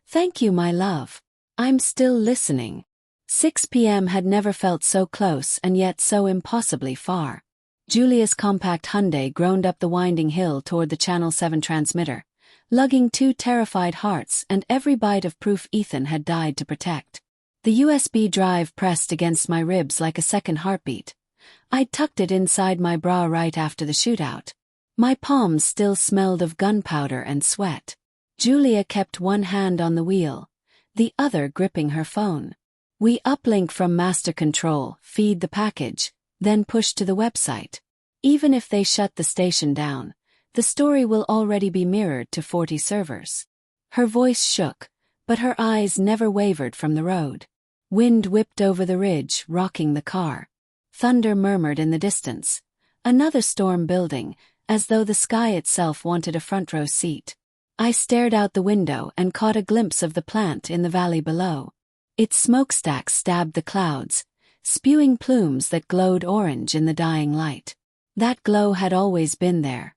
"Thank you, my love. I'm still listening." 6 p.m. had never felt so close and yet so impossibly far. Julia's compact Hyundai groaned up the winding hill toward the Channel 7 transmitter, lugging 2 terrified hearts and every bite of proof Ethan had died to protect. The USB drive pressed against my ribs like a second heartbeat. I'd tucked it inside my bra right after the shootout. My palms still smelled of gunpowder and sweat. Julia kept one hand on the wheel, the other gripping her phone. We uplink from master control, feed the package, then push to the website. Even if they shut the station down, the story will already be mirrored to 40 servers. Her voice shook, but her eyes never wavered from the road. Wind whipped over the ridge, rocking the car. Thunder murmured in the distance. Another storm building, as though the sky itself wanted a front row seat. I stared out the window and caught a glimpse of the plant in the valley below. Its smokestacks stabbed the clouds, spewing plumes that glowed orange in the dying light. That glow had always been there.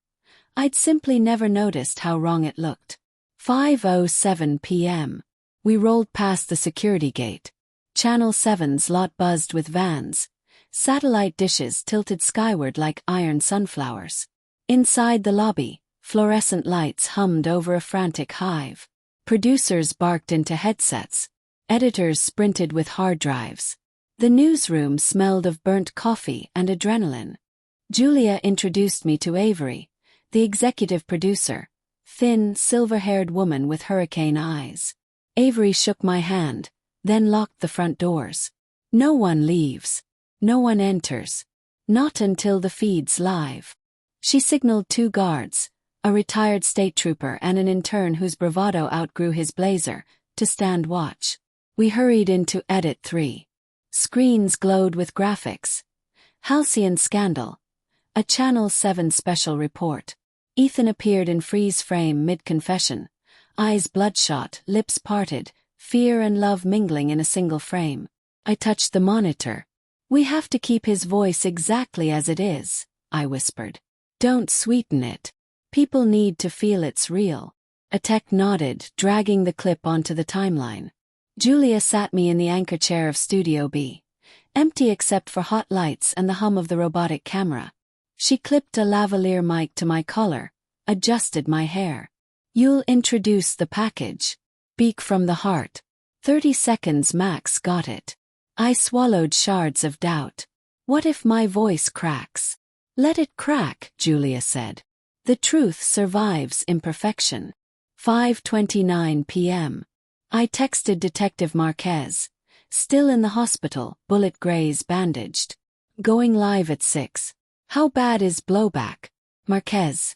I'd simply never noticed how wrong it looked. 5:07 p.m. We rolled past the security gate. Channel 7's lot buzzed with vans. Satellite dishes tilted skyward like iron sunflowers. Inside the lobby, fluorescent lights hummed over a frantic hive. Producers barked into headsets. Editors sprinted with hard drives. The newsroom smelled of burnt coffee and adrenaline. Julia introduced me to Avery, the executive producer, thin, silver-haired woman with hurricane eyes. Avery shook my hand, then locked the front doors. "No one leaves. No one enters. Not until the feed's live." She signaled 2 guards, a retired state trooper and an intern whose bravado outgrew his blazer, to stand watch. We hurried into Edit 3. Screens glowed with graphics. Halcyon Scandal. A Channel 7 special report. Ethan appeared in freeze frame mid-confession, eyes bloodshot, lips parted, fear and love mingling in a single frame. I touched the monitor. "We have to keep his voice exactly as it is," I whispered. "Don't sweeten it. People need to feel it's real." A tech nodded, dragging the clip onto the timeline. Julia sat me in the anchor chair of Studio B, empty except for hot lights and the hum of the robotic camera. She clipped a lavalier mic to my collar, adjusted my hair. "You'll introduce the package. Speak from the heart. 30 seconds max, got it?" I swallowed shards of doubt. What if my voice cracks? "Let it crack," Julia said. "The truth survives imperfection." 5:29 p.m. I texted Detective Marquez, still in the hospital, bullet graze bandaged. "Going live at 6. How bad is blowback?" "Marquez."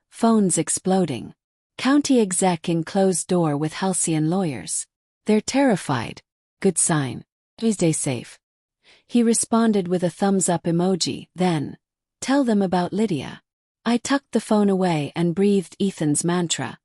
Phones exploding. County exec in closed door with halcyon lawyers. "They're terrified." "Good sign. Please stay safe." He responded with a thumbs-up emoji, then, "Tell them about Lydia." I tucked the phone away and breathed Ethan's mantra.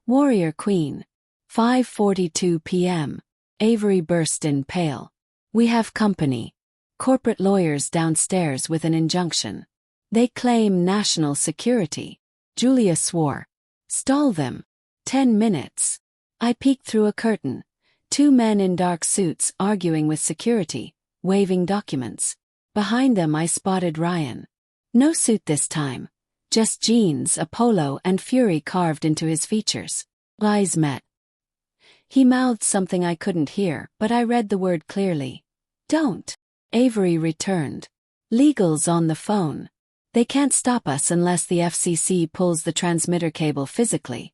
"Warrior Queen." 5:42 p.m. Avery burst in pale. "We have company. Corporate lawyers downstairs with an injunction. They claim national security." Julia swore. "Stall them. 10 minutes." I peeked through a curtain. 2 men in dark suits arguing with security, waving documents. Behind them I spotted Ryan. No suit this time. Just jeans, a polo, and fury carved into his features. Eyes met. He mouthed something I couldn't hear, but I read the word clearly. "Don't." Avery returned. "Legal's on the phone. They can't stop us unless the FCC pulls the transmitter cable physically,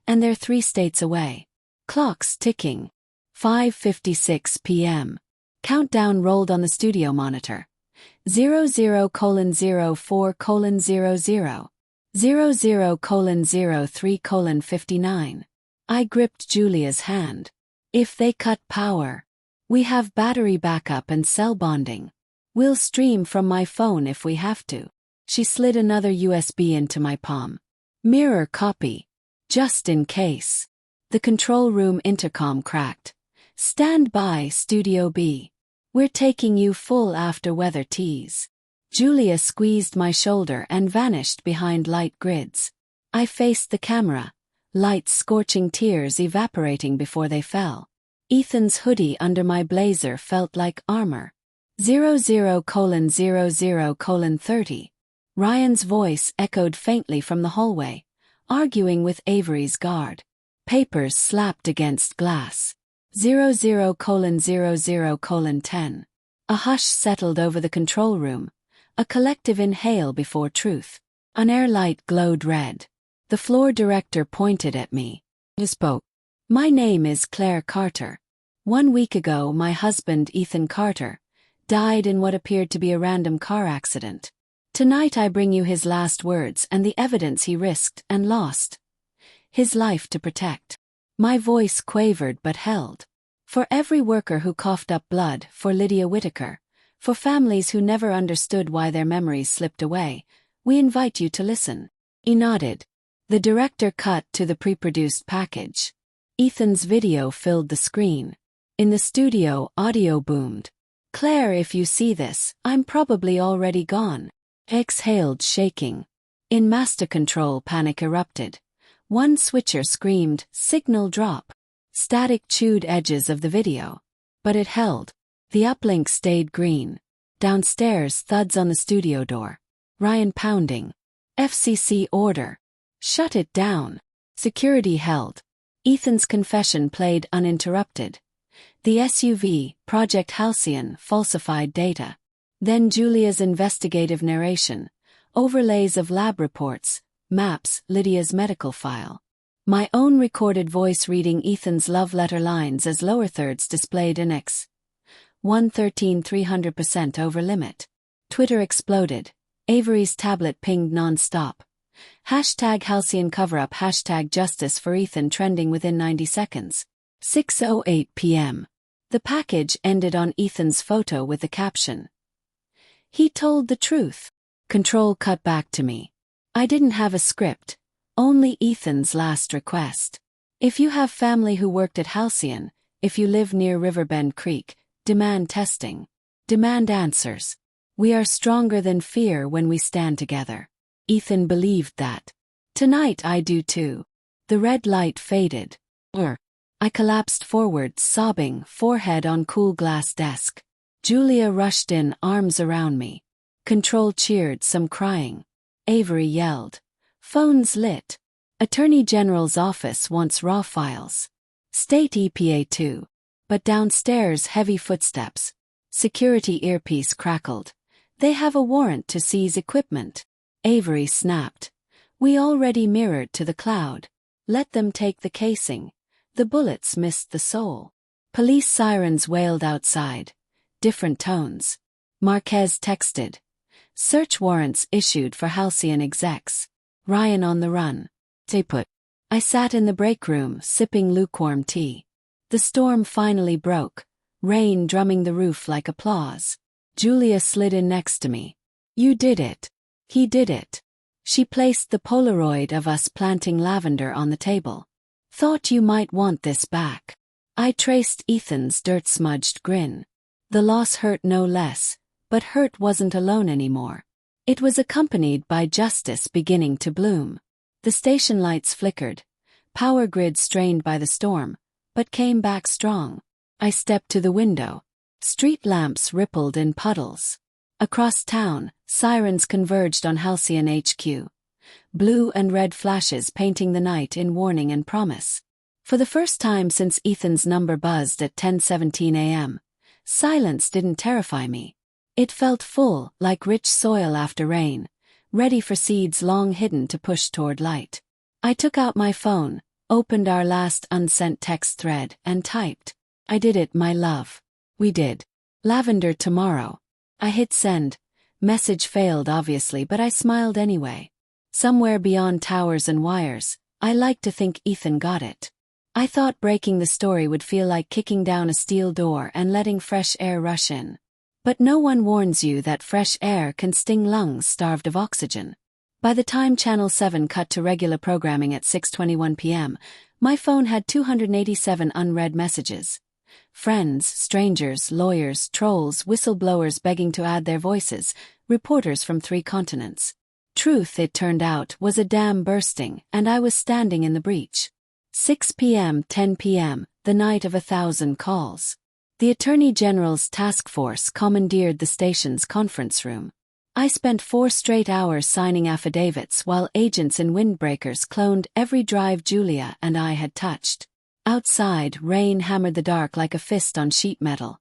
and they're 3 states away." Clocks ticking. 5:56 p.m. Countdown rolled on the studio monitor. 00:04:00. 00:03:59. I gripped Julia's hand. "If they cut power, we have battery backup and cell bonding. We'll stream from my phone if we have to." She slid another USB into my palm. "Mirror copy. Just in case." The control room intercom cracked. "Stand by, Studio B. We're taking you full after weather tease." Julia squeezed my shoulder and vanished behind light grids. I faced the camera, light scorching tears evaporating before they fell. Ethan's hoodie under my blazer felt like armor. 00:00:30. Ryan's voice echoed faintly from the hallway, arguing with Avery's guard. Papers slapped against glass. 00:00:10. A hush settled over the control room, a collective inhale before truth. An air light glowed red. The floor director pointed at me. He spoke. "My name is Claire Carter. 1 week ago, my husband, Ethan Carter, died in what appeared to be a random car accident. Tonight I bring you his last words and the evidence he risked and lost his life to protect." My voice quavered but held. "For every worker who coughed up blood, for Lydia Whitaker, for families who never understood why their memories slipped away, we invite you to listen." He nodded. The director cut to the pre-produced package. Ethan's video filled the screen. In the studio, audio boomed. "Claire, if you see this, I'm probably already gone." Exhaled, shaking. In master control, panic erupted. One switcher screamed, "Signal drop." Static chewed edges of the video. But it held. The uplink stayed green. Downstairs, thuds on the studio door. Ryan pounding. "FCC order. Shut it down." Security held. Ethan's confession played uninterrupted. The SUV, Project Halcyon, falsified data. Then Julia's investigative narration. Overlays of lab reports, maps, Lydia's medical file. My own recorded voice reading Ethan's love letter lines as lower thirds displayed in X. 113 300% over limit. Twitter exploded. Avery's tablet pinged non-stop. Hashtag Halcyon cover-up, hashtag justice for Ethan trending within 90 seconds. 6:08 p.m. The package ended on Ethan's photo with the caption, "He told the truth." Control cut back to me. I didn't have a script, only Ethan's last request. "If you have family who worked at Halcyon, if you live near Riverbend Creek, demand testing. Demand answers. We are stronger than fear when we stand together." Ethan believed that. Tonight I do too. The red light faded. I collapsed forward, sobbing, forehead on cool glass desk. Julia rushed in, arms around me. Control cheered, some crying. Avery yelled. Phones lit. Attorney General's office wants raw files. State EPA too. But downstairs, heavy footsteps. Security earpiece crackled. They have a warrant to seize equipment. Avery snapped. We already mirrored to the cloud. Let them take the casing. The bullets missed the soul. Police sirens wailed outside. Different tones. Marquez texted. Search warrants issued for Halcyon execs. Ryan on the run. Stay put. I sat in the break room, sipping lukewarm tea. The storm finally broke, rain drumming the roof like applause. Julia slid in next to me. You did it. He did it. She placed the Polaroid of us planting lavender on the table. Thought you might want this back. I traced Ethan's dirt-smudged grin. The loss hurt no less, but hurt wasn't alone anymore. It was accompanied by justice beginning to bloom. The station lights flickered, power grid strained by the storm, but came back strong. I stepped to the window. Street lamps rippled in puddles. Across town, sirens converged on Halcyon HQ. Blue and red flashes painting the night in warning and promise. For the first time since Ethan's number buzzed at 10:17 a.m., silence didn't terrify me. It felt full, like rich soil after rain, ready for seeds long hidden to push toward light. I took out my phone, opened our last unsent text thread, and typed, I did it, my love. We did. Lavender tomorrow. I hit send. Message failed obviously, but I smiled anyway. Somewhere beyond towers and wires, I like to think Ethan got it. I thought breaking the story would feel like kicking down a steel door and letting fresh air rush in. But no one warns you that fresh air can sting lungs starved of oxygen. By the time Channel 7 cut to regular programming at 6:21 p.m., my phone had 287 unread messages. Friends, strangers, lawyers, trolls, whistleblowers begging to add their voices, reporters from 3 continents. Truth, it turned out, was a dam bursting, and I was standing in the breach. 6 p.m., 10 p.m., the night of 1,000 calls. The Attorney General's task force commandeered the station's conference room. I spent 4 straight hours signing affidavits while agents in windbreakers cloned every drive Julia and I had touched. Outside, rain hammered the dark like a fist on sheet metal.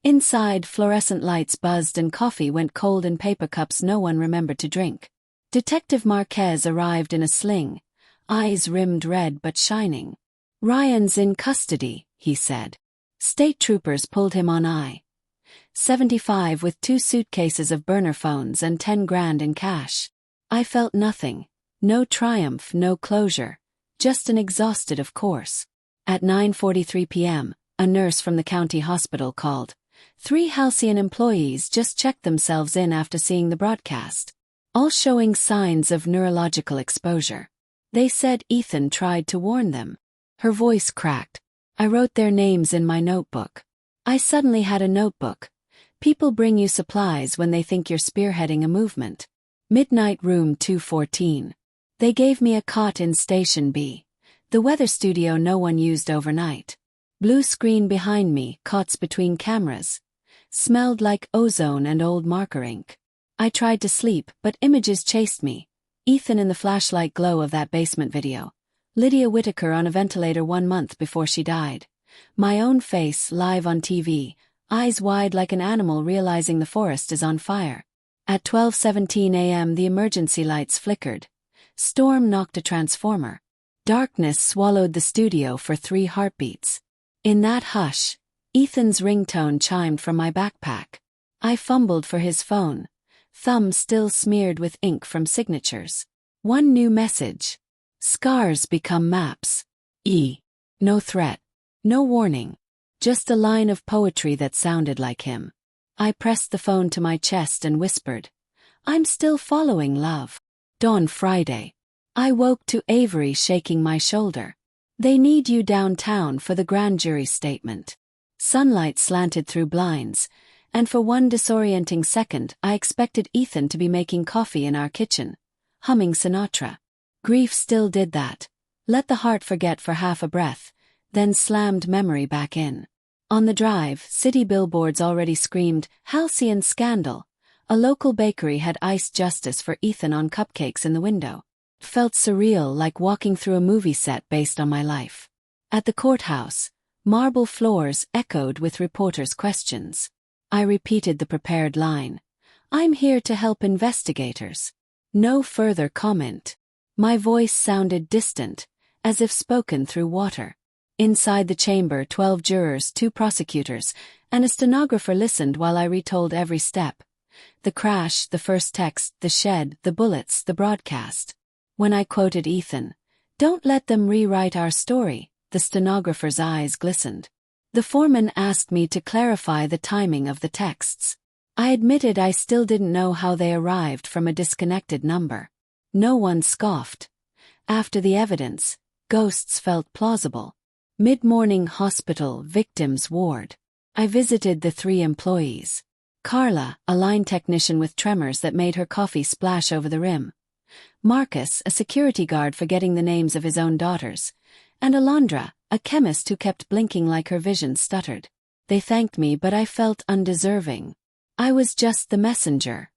Inside, fluorescent lights buzzed and coffee went cold in paper cups no one remembered to drink. Detective Marquez arrived in a sling, eyes rimmed red but shining. Ryan's in custody, he said. State troopers pulled him on I-75 with 2 suitcases of burner phones and 10 grand in cash. I felt nothing. No triumph, no closure. Just an exhausted of course. At 9:43 p.m., a nurse from the county hospital called. 3 Halcyon employees just checked themselves in after seeing the broadcast. All showing signs of neurological exposure. They said Ethan tried to warn them. Her voice cracked. I wrote their names in my notebook. I suddenly had a notebook. People bring you supplies when they think you're spearheading a movement. Midnight room 214. They gave me a cot in Station B. The weather studio no one used overnight. Blue screen behind me, cots between cameras. Smelled like ozone and old marker ink. I tried to sleep, but images chased me. Ethan in the flashlight glow of that basement video. Lydia Whitaker on a ventilator 1 month before she died. My own face live on TV, eyes wide like an animal realizing the forest is on fire. At 12:17 a.m. the emergency lights flickered. Storm knocked a transformer. Darkness swallowed the studio for 3 heartbeats. In that hush, Ethan's ringtone chimed from my backpack. I fumbled for his phone, thumb still smeared with ink from signatures. One new message. Scars become maps. No threat. No warning. Just a line of poetry that sounded like him. I pressed the phone to my chest and whispered, I'm still following, love. Dawn Friday. I woke to Avery shaking my shoulder. They need you downtown for the grand jury statement. Sunlight slanted through blinds, and for one disorienting second I expected Ethan to be making coffee in our kitchen, humming Sinatra. Grief still did that. Let the heart forget for half a breath, then slammed memory back in. On the drive, city billboards already screamed, Halcyon scandal. A local bakery had iced justice for Ethan on cupcakes in the window. It felt surreal, like walking through a movie set based on my life. At the courthouse, marble floors echoed with reporters' questions. I repeated the prepared line. I'm here to help investigators. No further comment. My voice sounded distant, as if spoken through water. Inside the chamber, 12 jurors, 2 prosecutors, and a stenographer listened while I retold every step. The crash, the first text, the shed, the bullets, the broadcast. When I quoted Ethan, "Don't let them rewrite our story," the stenographer's eyes glistened. The foreman asked me to clarify the timing of the texts. I admitted I still didn't know how they arrived from a disconnected number. No one scoffed. After the evidence, ghosts felt plausible. Mid-morning hospital victims ward. I visited the 3 employees. Carla, a line technician with tremors that made her coffee splash over the rim. Marcus, a security guard forgetting the names of his own daughters. And Alondra, a chemist who kept blinking like her vision stuttered. They thanked me, but I felt undeserving. I was just the messenger.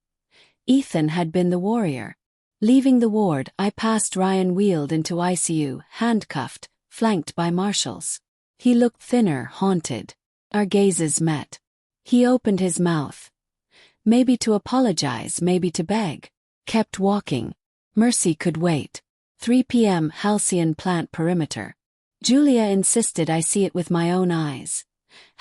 Ethan had been the warrior. Leaving the ward, I passed Ryan wheeled into ICU, handcuffed, flanked by marshals. He looked thinner, haunted. Our gazes met. He opened his mouth. Maybe to apologize, maybe to beg. Kept walking. Mercy could wait. 3 p.m. Halcyon plant perimeter. Julia insisted I see it with my own eyes.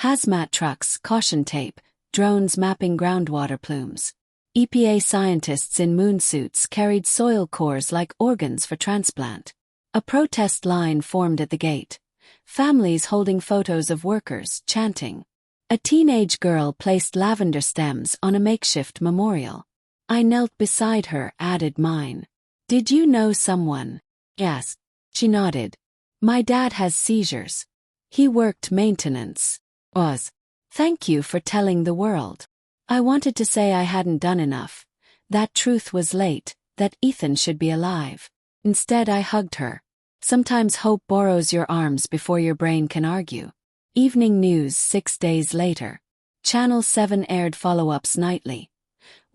Hazmat trucks, caution tape, drones mapping groundwater plumes. EPA scientists in moon suits carried soil cores like organs for transplant. A protest line formed at the gate. Families holding photos of workers, chanting. A teenage girl placed lavender stems on a makeshift memorial. I knelt beside her, added mine. Did you know someone? Yes. She nodded. My dad has seizures. He worked maintenance. Thank you for telling the world. I wanted to say I hadn't done enough. That truth was late, that Ethan should be alive. Instead I hugged her. Sometimes hope borrows your arms before your brain can argue. Evening news 6 days later. Channel 7 aired follow-ups nightly.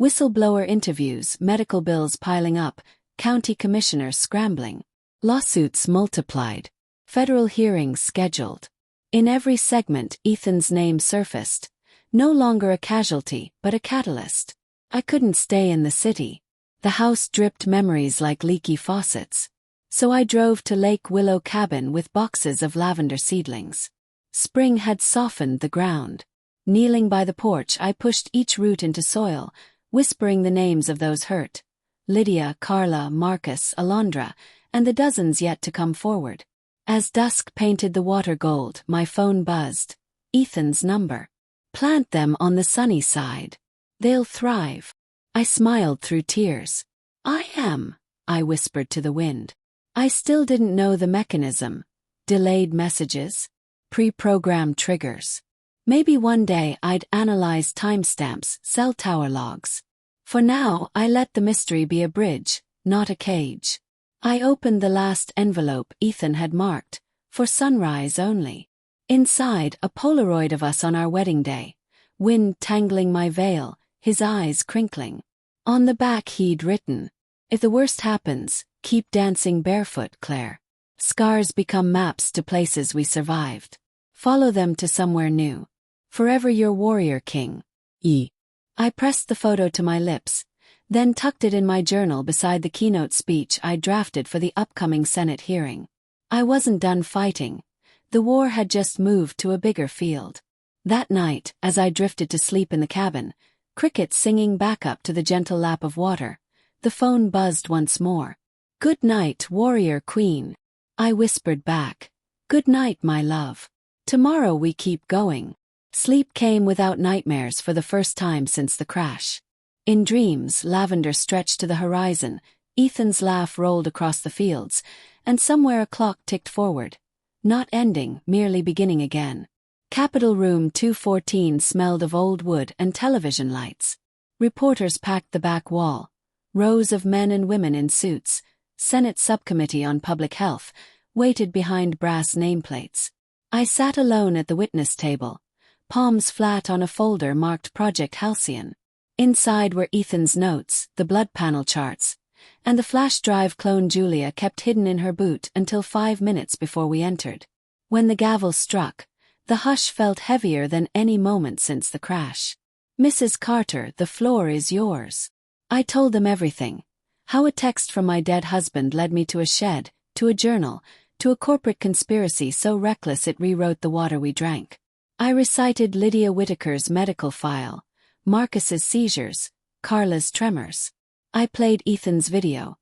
Whistleblower interviews, medical bills piling up, county commissioners scrambling. Lawsuits multiplied. Federal hearings scheduled. In every segment, Ethan's name surfaced. No longer a casualty, but a catalyst. I couldn't stay in the city. The house dripped memories like leaky faucets. So I drove to Lake Willow Cabin with boxes of lavender seedlings. Spring had softened the ground. Kneeling by the porch, I pushed each root into soil, whispering the names of those hurt. Lydia, Carla, Marcus, Alondra, and the dozens yet to come forward. As dusk painted the water gold, my phone buzzed. Ethan's number. Plant them on the sunny side. They'll thrive. I smiled through tears. I whispered to the wind. I still didn't know the mechanism. Delayed messages. Pre-programmed triggers. Maybe one day I'd analyze timestamps, cell tower logs. For now, I let the mystery be a bridge, not a cage. I opened the last envelope Ethan had marked, for sunrise only. Inside, a Polaroid of us on our wedding day. Wind tangling my veil, his eyes crinkling. On the back he'd written, "If the worst happens, keep dancing barefoot, Claire. Scars become maps to places we survived. Follow them to somewhere new. Forever your warrior king. E." I pressed the photo to my lips, then tucked it in my journal beside the keynote speech I drafted for the upcoming Senate hearing. I wasn't done fighting. The war had just moved to a bigger field. That night, as I drifted to sleep in the cabin, crickets singing back up to the gentle lap of water, the phone buzzed once more. "Good night, warrior queen." I whispered back. "Good night, my love. Tomorrow we keep going." Sleep came without nightmares for the first time since the crash. In dreams, lavender stretched to the horizon, Ethan's laugh rolled across the fields, and somewhere a clock ticked forward. Not ending, merely beginning again. Capitol Room 214 smelled of old wood and television lights. Reporters packed the back wall. Rows of men and women in suits, Senate Subcommittee on Public Health, waited behind brass nameplates. I sat alone at the witness table, palms flat on a folder marked Project Halcyon. Inside were Ethan's notes, the blood panel charts, and the flash drive clone Julia kept hidden in her boot until 5 minutes before we entered. When the gavel struck, the hush felt heavier than any moment since the crash. "Mrs. Carter, the floor is yours." I told them everything. How a text from my dead husband led me to a shed, to a journal, to a corporate conspiracy so reckless it rewrote the water we drank. I recited Lydia Whitaker's medical file, Marcus's seizures, Carla's tremors. I played Ethan's video.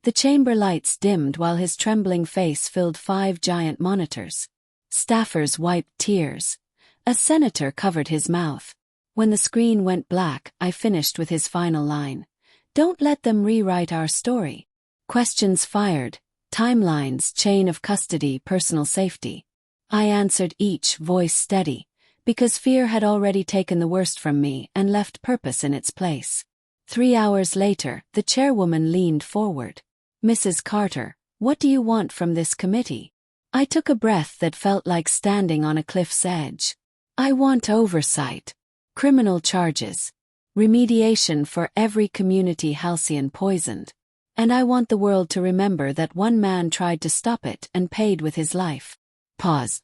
The chamber lights dimmed while his trembling face filled 5 giant monitors. Staffers wiped tears. A senator covered his mouth. When the screen went black, I finished with his final line. Don't let them rewrite our story. Questions fired, timelines, chain of custody, personal safety. I answered each, voice steady, because fear had already taken the worst from me and left purpose in its place. 3 hours later, the chairwoman leaned forward. Mrs. Carter, what do you want from this committee? I took a breath that felt like standing on a cliff's edge. I want oversight. Criminal charges. Remediation for every community Halcyon poisoned. And I want the world to remember that one man tried to stop it and paid with his life. Pause.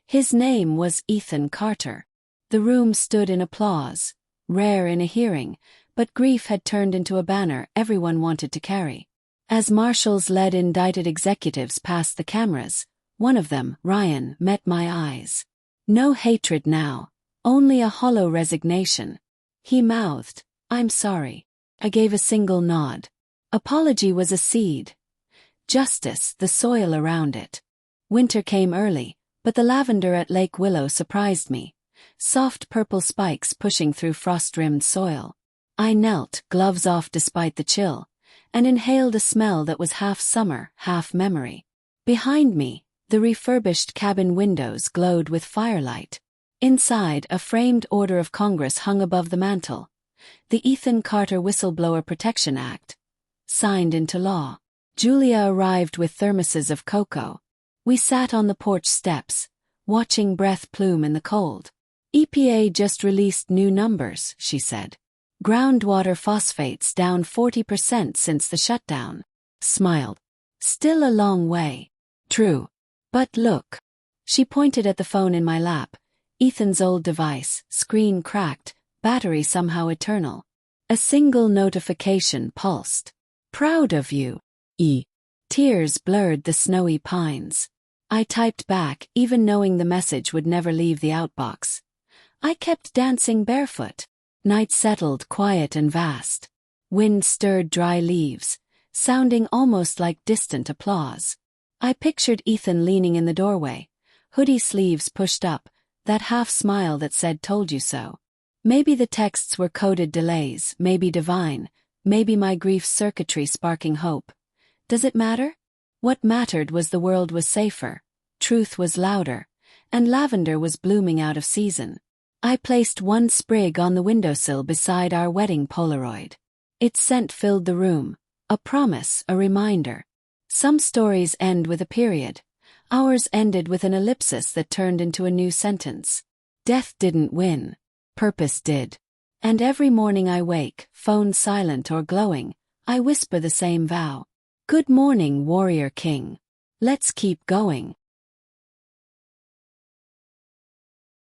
His name was Ethan Carter. The room stood in applause, rare in a hearing, but grief had turned into a banner everyone wanted to carry. As marshals led indicted executives past the cameras, one of them, Ryan, met my eyes. No hatred now, only a hollow resignation. He mouthed, I'm sorry. I gave a single nod. Apology was a seed. Justice, the soil around it. Winter came early, but the lavender at Lake Willow surprised me. Soft purple spikes pushing through frost-rimmed soil. I knelt, gloves off despite the chill, and inhaled a smell that was half summer, half memory. Behind me, the refurbished cabin windows glowed with firelight. Inside, a framed Order of Congress hung above the mantel. The Ethan Carter Whistleblower Protection Act. Signed into law. Julia arrived with thermoses of cocoa. We sat on the porch steps, watching breath plume in the cold. EPA just released new numbers, she said. Groundwater phosphates down 40% since the shutdown. Smiled. Still a long way. True. But look. She pointed at the phone in my lap. Ethan's old device, screen cracked, battery somehow eternal. A single notification pulsed. Proud of you. E. Tears blurred the snowy pines. I typed back, even knowing the message would never leave the outbox. I kept dancing barefoot. Night settled, quiet and vast. Wind stirred dry leaves, sounding almost like distant applause. I pictured Ethan leaning in the doorway, hoodie sleeves pushed up, that half smile that said told you so. Maybe the texts were coded delays, maybe divine, maybe my grief's circuitry sparking hope. Does it matter? What mattered was the world was safer, truth was louder, and lavender was blooming out of season. I placed one sprig on the windowsill beside our wedding Polaroid. Its scent filled the room, a promise, a reminder. Some stories end with a period. Ours ended with an ellipsis that turned into a new sentence. Death didn't win. Purpose did. And every morning I wake, phone silent or glowing, I whisper the same vow. Good morning, warrior king. Let's keep going.